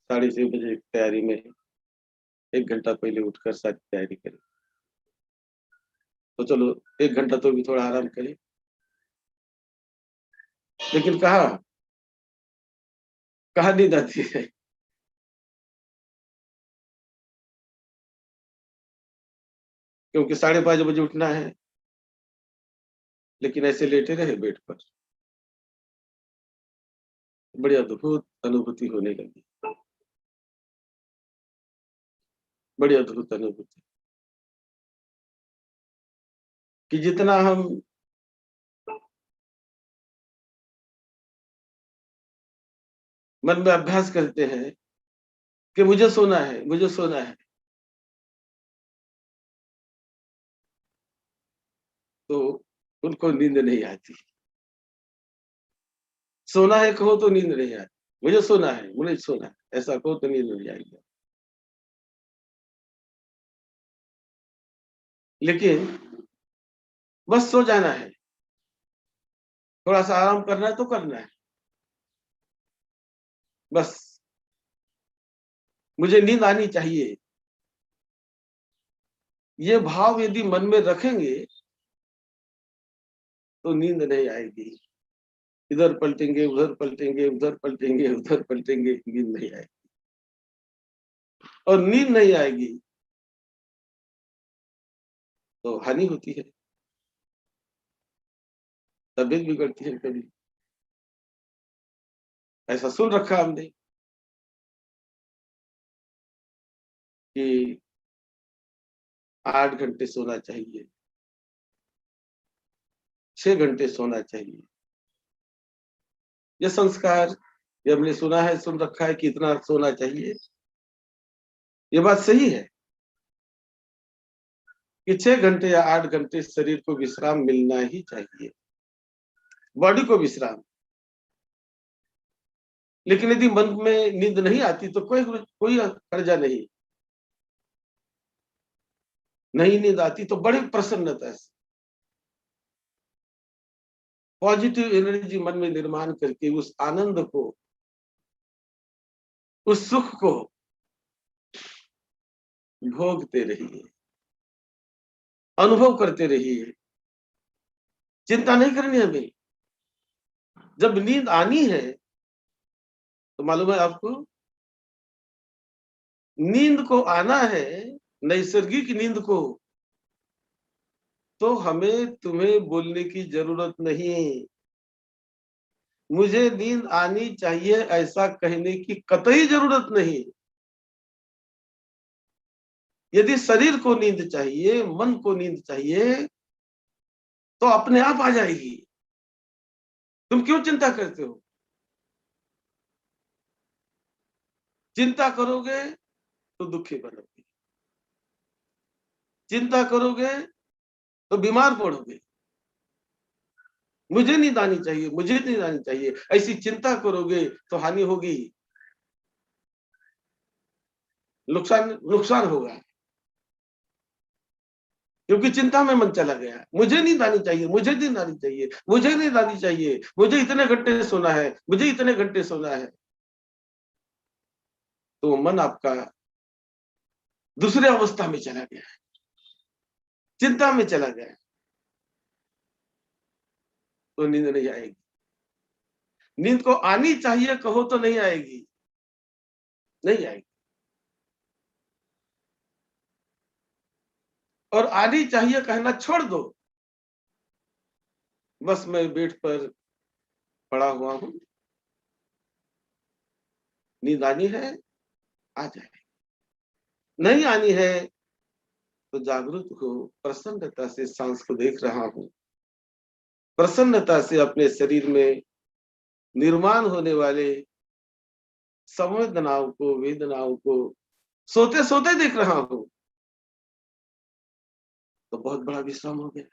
6:30 बजे की तैयारी में 1 घंटा पहले उठकर सारी तैयारी करी। तो चलो 1 घंटा तो भी थोड़ा आराम करें। लेकिन कहाँ नींद आती है। क्योंकि 5:30 बजे उठना है, लेकिन ऐसे लेटे रहे बेड पर। बड़ी अद्भुत अनुभूति होने लगी। बड़ी अद्भुत अनुभूति कि जितना हम मन में अभ्यास करते हैं कि मुझे सोना है, मुझे सोना है, तो उनको नींद नहीं आती। सोना है कहो तो नींद नहीं आती, मुझे सोना है, मुझे सोना है, ऐसा कहो तो नींद नहीं आएगी। लेकिन बस सो जाना है, थोड़ा सा आराम करना है तो करना है, बस मुझे नींद आनी चाहिए, ये भाव यदि मन में रखेंगे तो नींद नहीं आएगी। इधर पलटेंगे, उधर पलटेंगे, उधर पलटेंगे, उधर पलटेंगे, नींद नहीं आएगी। और नींद नहीं आएगी तो हानि होती है, तबीयत बिगड़ती है कभी। ऐसा सुन रखा हमने कि 8 घंटे सोना चाहिए, 6 घंटे सोना चाहिए। ये संस्कार ये हमने सुना है, सुन रखा है कि इतना सोना चाहिए। ये बात सही है कि 6 घंटे या 8 घंटे शरीर को विश्राम मिलना ही चाहिए, बॉडी को विश्राम। लेकिन यदि मन में नींद नहीं आती तो कोई हर्जा नहीं। नहीं नींद आती तो बड़ी प्रसन्नता से पॉजिटिव एनर्जी मन में निर्माण करके उस आनंद को, उस सुख को भोगते रहिए, अनुभव करते रहिए। चिंता नहीं करनी हमें। जब नींद आनी है तो मालूम है आपको, नींद को आना है, नैसर्गिक नींद को, तो हमें तुम्हें बोलने की जरूरत नहीं। मुझे नींद आनी चाहिए ऐसा कहने की कतई जरूरत नहीं। यदि शरीर को नींद चाहिए, मन को नींद चाहिए, तो अपने आप आ जाएगी। तुम क्यों चिंता करते हो? चिंता करोगे तो दुखी बनोगे, चिंता करोगे तो बीमार पड़ोगे। मुझे नींद आनी चाहिए, मुझे नींद आनी चाहिए, ऐसी चिंता करोगे तो हानि होगी, नुकसान नुकसान होगा। क्योंकि चिंता में मन चला गया, मुझे नींद आनी चाहिए, मुझे नींद आनी चाहिए, मुझे नींद आनी चाहिए, मुझे इतने घंटे सोना है, मुझे इतने घंटे सोना है। तो मन आपका दूसरे अवस्था में चला गया, चिंता में चला गया, तो नींद नहीं आएगी। नींद को आनी चाहिए कहो तो नहीं आएगी, नहीं आएगी। और आनी चाहिए कहना छोड़ दो, बस मैं बेड पर पड़ा हुआ हूं, नींद आनी है आ जाए, नहीं आनी है तो जागरूक हो, प्रसन्नता से सांस को देख रहा हूं, प्रसन्नता से अपने शरीर में निर्माण होने वाले संवेदनाओं को, वेदनाओं को सोते सोते देख रहा हूं, तो बहुत बड़ा विश्राम हो गया,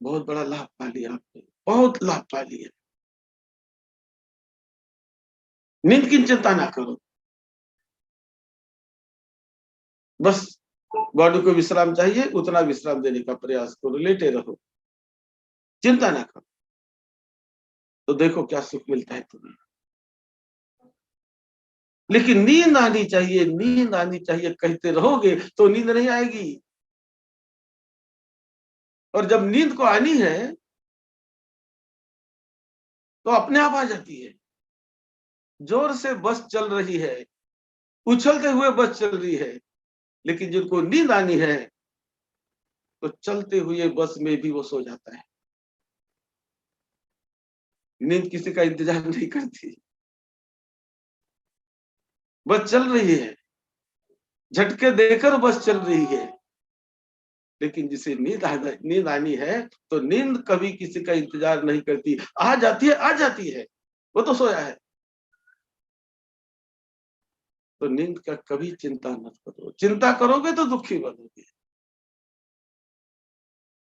बहुत बड़ा लाभ पा लिया आपने, बहुत लाभ पा लिया। नींद की चिंता ना करो, बस बॉडी को विश्राम चाहिए, उतना विश्राम देने का प्रयास करो, लेटे रहो, चिंता ना करो, तो देखो क्या सुख मिलता है तुम्हें। लेकिन नींद आनी चाहिए, नींद आनी चाहिए कहते रहोगे तो नींद नहीं आएगी। और जब नींद को आनी है तो अपने आप आ जाती है। जोर से बस चल रही है, उछलते हुए बस चल रही है, लेकिन जिनको नींद आनी है तो चलते हुए बस में भी वो सो जाता है। नींद किसी का इंतजार नहीं करती, बस चल रही है, झटके देकर बस चल रही है। लेकिन जिसे नींद आनी है तो नींद कभी किसी का इंतजार नहीं करती, आ जाती है, आ जाती है, वो तो सोया है। तो नींद का कभी चिंता मत करो, चिंता करोगे तो दुखी बनोगे,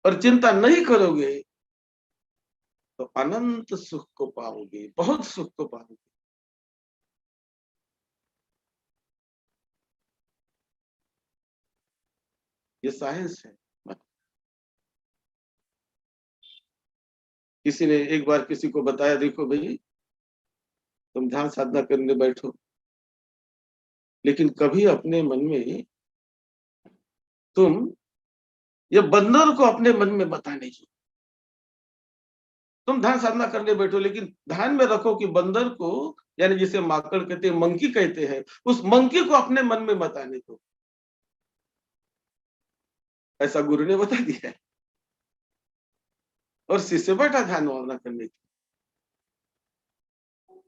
और चिंता नहीं करोगे तो अनंत सुख को पाओगे, बहुत सुख को पाओगे। ये साइंस है। किसी ने एक बार किसी को बताया, देखो भाई, तुम ध्यान साधना करने बैठो, लेकिन कभी अपने मन में तुम ये बंदर को अपने मन में मत आने दो। तुम ध्यान साधना करने बैठो, लेकिन ध्यान में रखो कि बंदर को, यानी जिसे माकड़ कहते हैं, मंकी कहते हैं, उस मंकी को अपने मन में मत आने दो। ऐसा गुरु ने बता दिया है। और शिष्य बैठा ध्यान भावना करने की,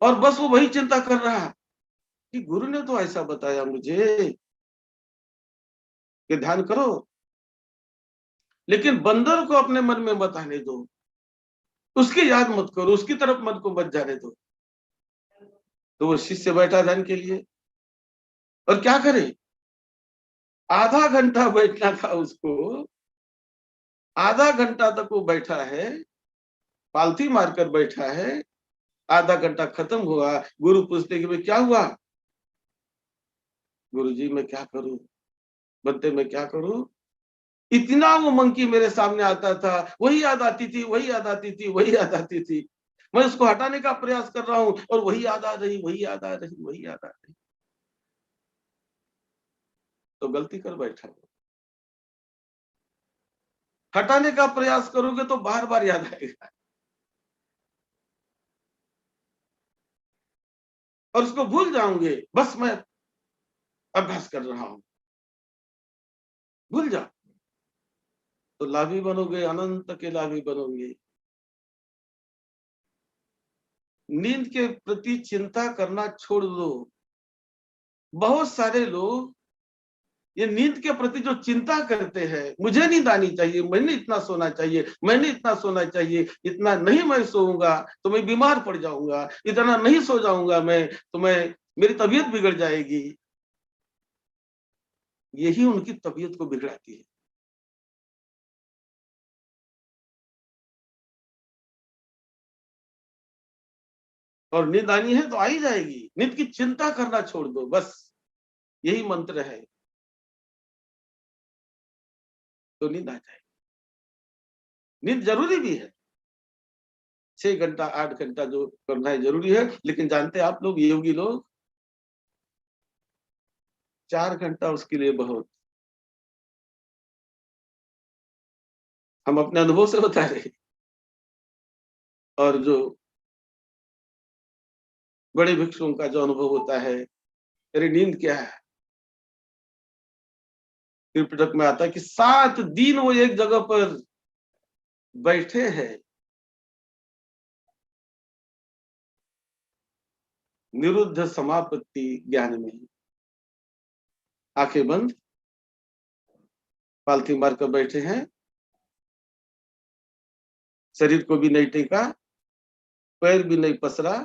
और बस वो वही चिंता कर रहा कि गुरु ने तो ऐसा बताया मुझे कि ध्यान करो, लेकिन बंदर को अपने मन में मत आने दो, उसकी याद मत करो, उसकी तरफ मन को मत जाने दो। तो वो शिष्य बैठा ध्यान के लिए, और क्या करे, आधा घंटा बैठना था उसको, आधा घंटा तक वो बैठा है, पालथी मारकर बैठा है। आधा घंटा खत्म हुआ, गुरु पूछते कि भाई क्या हुआ? गुरु जी मैं क्या करूं, बनते मैं क्या करूं? इतना वो मंकी मेरे सामने आता था, वही याद आती थी, वही याद आती थी, वही याद आती थी। मैं उसको हटाने का प्रयास कर रहा हूं, और वही याद आ रही, वही याद आ रही, वही याद आ रही। तो गलती कर बैठा, हटाने का प्रयास करोगे तो बार बार याद आएगा, और उसको भूल जाओगे। बस मैं अभ्यास कर रहा हूं, भूल जाओ, तो लाभी बनोगे, अनंत के लाभी बनोगे। नींद के प्रति चिंता करना छोड़ दो। बहुत सारे लोग ये नींद के प्रति जो चिंता करते हैं, मुझे नींद आनी चाहिए, मैंने इतना सोना चाहिए, मैंने इतना सोना चाहिए, इतना नहीं मैं सोऊंगा तो मैं बीमार पड़ जाऊंगा, इतना नहीं सो जाऊंगा मैं तो मैं, मेरी तबीयत बिगड़ जाएगी। यही उनकी तबीयत को बिगड़ाती है। और नींद आनी है तो आ ही जाएगी, नींद की चिंता करना छोड़ दो, बस यही मंत्र है, तो नींद आ जाएगी। नींद जरूरी भी है, 6 घंटा 8 घंटा जो करना है जरूरी है, लेकिन जानते हैं आप लोग, योगी लोग 4 घंटा उसके लिए बहुत। हम अपने अनुभव से बता रहे हैं। और जो बड़े भिक्षुओं का जो अनुभव होता है, तेरी नींद क्या है, त्रिपिटक में आता है कि 7 दिन वो एक जगह पर बैठे हैं, निरुद्ध समापत्ति ज्ञान में, आंखें बंद, पालथी मारकर बैठे हैं, शरीर को भी नहीं टेका, पैर भी नहीं पसरा,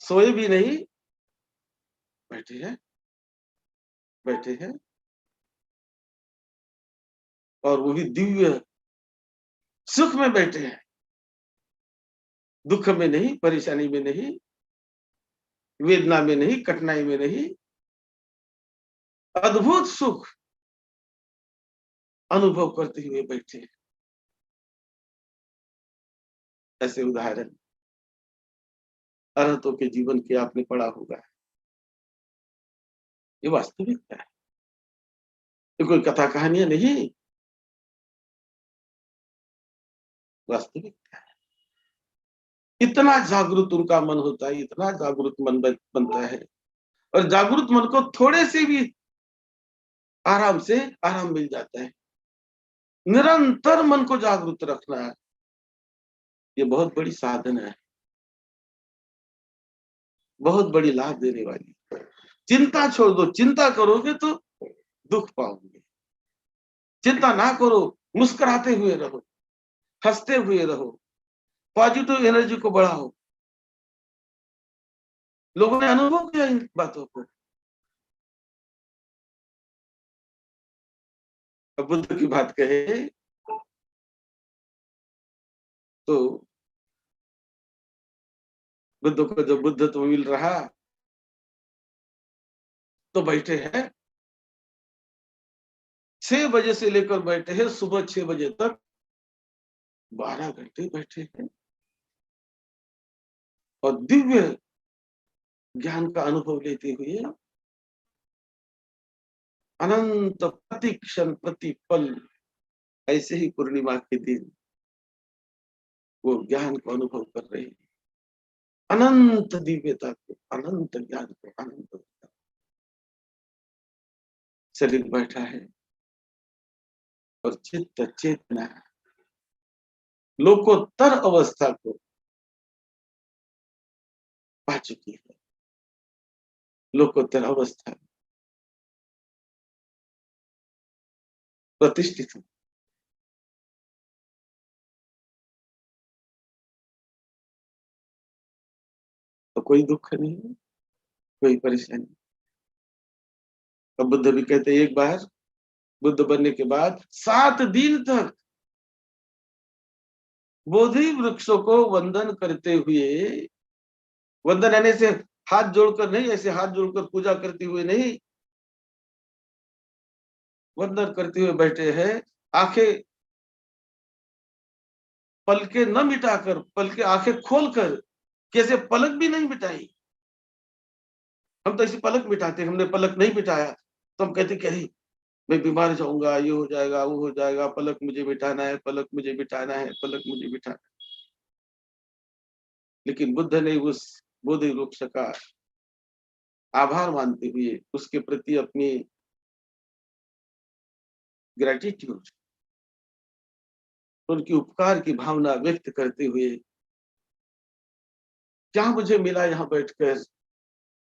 सोए भी नहीं, बैठे हैं, बैठे हैं, और वो भी दिव्य सुख में बैठे हैं, दुख में नहीं, परेशानी में नहीं, वेदना में नहीं, कठिनाई में नहीं, अद्भुत सुख अनुभव करते हुए बैठे हैं। ऐसे उदाहरण अरहतों के जीवन के आपने पढ़ा होगा। ये वास्तविकता है, ये कोई कथा कहानियां नहीं, वास्तविकता है। इतना जागरूक उनका मन होता है, इतना जागरूक मन बनता है, और जागरूक मन को थोड़े से भी आराम से आराम मिल जाता है। निरंतर मन को जागरूक रखना है, ये बहुत बड़ी साधना है, बहुत बड़ी लाभ देने वाली। चिंता छोड़ दो, चिंता करोगे तो दुख पाओगे। चिंता ना करो, मुस्कुराते हुए रहो, हंसते हुए रहो, पॉजिटिव एनर्जी को बढ़ाओ। लोगों ने अनुभव किया इन बातों को। अब बुद्ध की बात कहे तो बुद्ध को जब बुद्धत्व मिल रहा तो बैठे हैं 6 बजे से लेकर बैठे हैं सुबह 6 बजे तक, 12 घंटे बैठे हैं और दिव्य ज्ञान का अनुभव लेते हुए अनंत प्रति क्षण प्रति पल ऐसे ही पूर्णिमा के दिन वो ज्ञान को अनुभव कर रहे हैं, अनंत दिव्यता को, अनंत ज्ञान को, अनंत शरीर बैठा है और चित्त चेतना लोकोत्तर अवस्था को पा चुकी है। लोकोत्तर अवस्था प्रतिष्ठित है। तो कोई दुख नहीं, कोई परेशानी। अब बुद्ध भी कहते एक बार बुद्ध बनने के बाद 7 दिन तक बोधि वृक्षों को वंदन करते हुए, वंदन आने से हाथ जोड़कर नहीं, ऐसे हाथ जोड़कर पूजा करते हुए नहीं, वंदन करते हुए बैठे हैं। आंखें पलके न मिटाकर, पलके आंखें खोलकर, कैसे पलक भी नहीं मिटाई। हम तो ऐसी पलक मिटाते, हमने पलक नहीं मिटाया तो हम कहते कि मैं बीमार जाऊंगा, ये हो जाएगा, वो हो जाएगा, पलक मुझे मिटाना है, पलक मुझे मिटाना है, पलक मुझे मिटाना है। लेकिन बुद्ध ने उस बोधि वृक्ष का आभार मानते हुए, उसके प्रति अपनी ग्रेटिट्यूड, उनकी उपकार की भावना व्यक्त करते हुए, क्या मुझे मिला यहाँ बैठकर,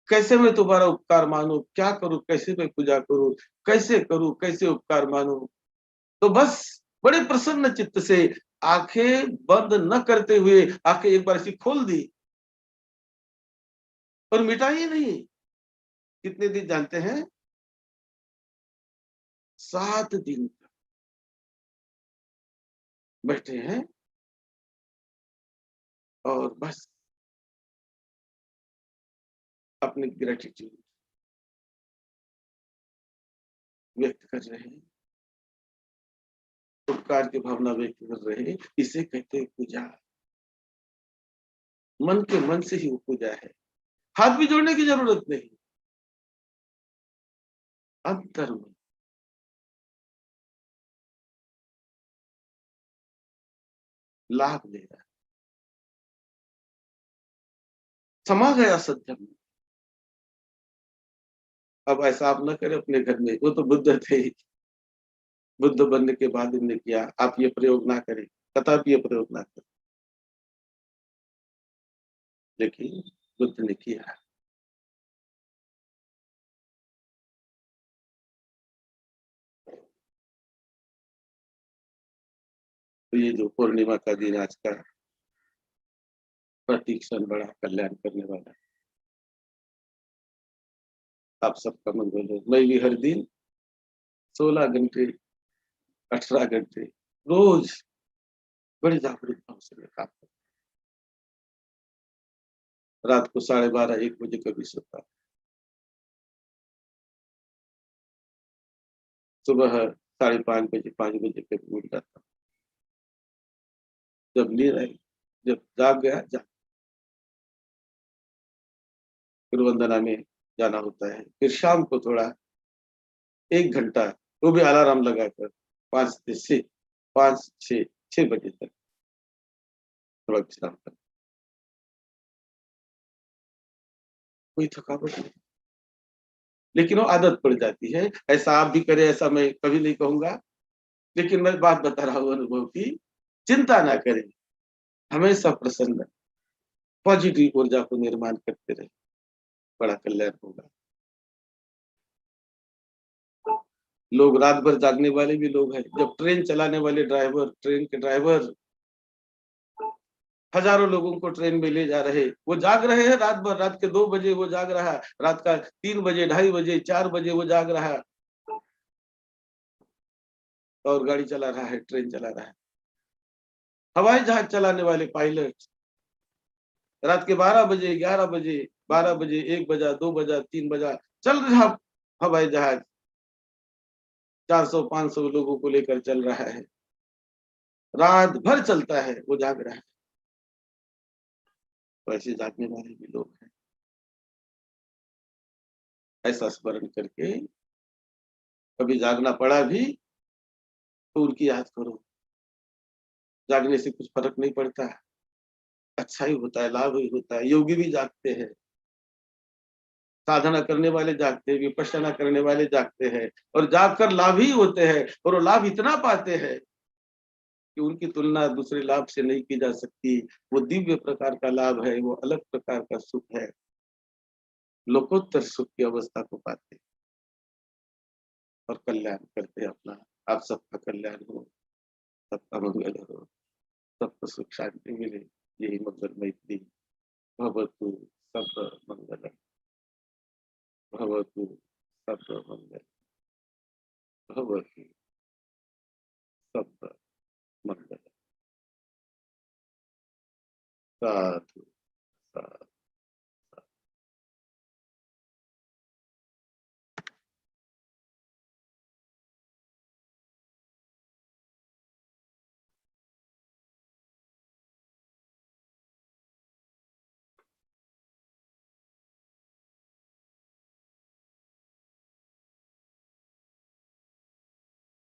कैसे मैं तुम्हारा उपकार मानूं, क्या करूं, कैसे मैं पूजा करूं, कैसे करूं, कैसे उपकार मानूं। तो बस बड़े प्रसन्न चित्त से आंखें बंद न करते हुए आंखें एक बार ऐसी खोल दी और मिटाई नहीं। कितने दिन जानते हैं? 7 दिन बैठे हैं और बस अपनी ग्रेटिट्यूड व्यक्त कर रहे हैं, उपकार की भावना व्यक्त कर रहे हैं। इसे कहते हैं पूजा। मन के मन से ही वो पूजा है, हाथ भी जोड़ने की जरूरत नहीं, अंतर में लाभ ले रहा है, समा गया सत्य में। अब ऐसा आप न करें अपने घर में, वो तो बुद्ध थे, बुद्ध बनने के बाद इन्होंने किया। आप ये प्रयोग ना करें, कदापि ये प्रयोग ना करें, लेकिन बुद्ध ने किया। तो ये जो पूर्णिमा का दिन आज का, प्रतीक्षण बड़ा कल्याण करने वाला है। आप सबका मंगल हो। मैं भी हर दिन 16 घंटे, 18 घंटे रोज बड़ी जागरूक भाव से मैं काम करता हूं। रात को 12:30 1 बजे कभी सोता, सुबह 5:30 बजे 5 बजे कभी उठ जाता। जब नींद आई, जब जाग गया जाग, फिर वंदना में जाना होता है। फिर शाम को थोड़ा 1 घंटा, वो भी अलार्म लगाकर 5 से 6 बजे तक थोड़ा विश्राम कर, कोई थकावट नहीं, लेकिन वो आदत पड़ जाती है। ऐसा आप भी करें ऐसा मैं कभी नहीं कहूंगा, लेकिन मैं बात बता रहा हूँ अनुभव की। चिंता ना करें, हमेशा प्रसन्न, पॉजिटिव ऊर्जा को निर्माण करते रहे, बड़ा कल्याण होगा। लोग रात भर जागने वाले भी लोग हैं। जब ट्रेन चलाने वाले ड्राइवर, ट्रेन के ड्राइवर हजारों लोगों को ट्रेन में ले जा रहे, वो जाग रहे हैं रात भर। रात के 2 बजे वो जाग रहा है, रात का 3 बजे, 2:30 बजे, 4 बजे वो जाग रहा है और गाड़ी चला रहा है, ट्रेन चला रहा है। हवाई जहाज चलाने वाले पायलट रात के 12 बजे, 11 बजे, 12 बजे, 1 बजा, 2 बजा, 3 बजा चल रहा हवाई जहाज 400-500 लोगों को लेकर चल रहा है। रात भर चलता है, वो जाग रहा है। तो ऐसे जागने वाले भी लोग हैं। ऐसा स्मरण करके कभी जागना पड़ा भी तो उनकी याद करो। जागने से कुछ फर्क नहीं पड़ता है, अच्छा ही होता है, लाभ ही होता है। योगी भी जागते हैं, साधना करने वाले जागते हैं, विपश्यना करने वाले जागते हैं और जागकर लाभ ही होते हैं। और वो लाभ इतना पाते हैं कि उनकी तुलना दूसरे लाभ से नहीं की जा सकती। वो दिव्य प्रकार का लाभ है, वो अलग प्रकार का सुख है, लोकोत्तर सुख की अवस्था को पाते हैं और कल्याण करते हैं अपना। आप सबका कल्याण हो, सबका मंगल हो, सबको सुख शांति मिले। यही मंगल मैत्री भवतु सब मंगल, भवतु सब मंगल, भवतु सब मंगल। साधु साधु।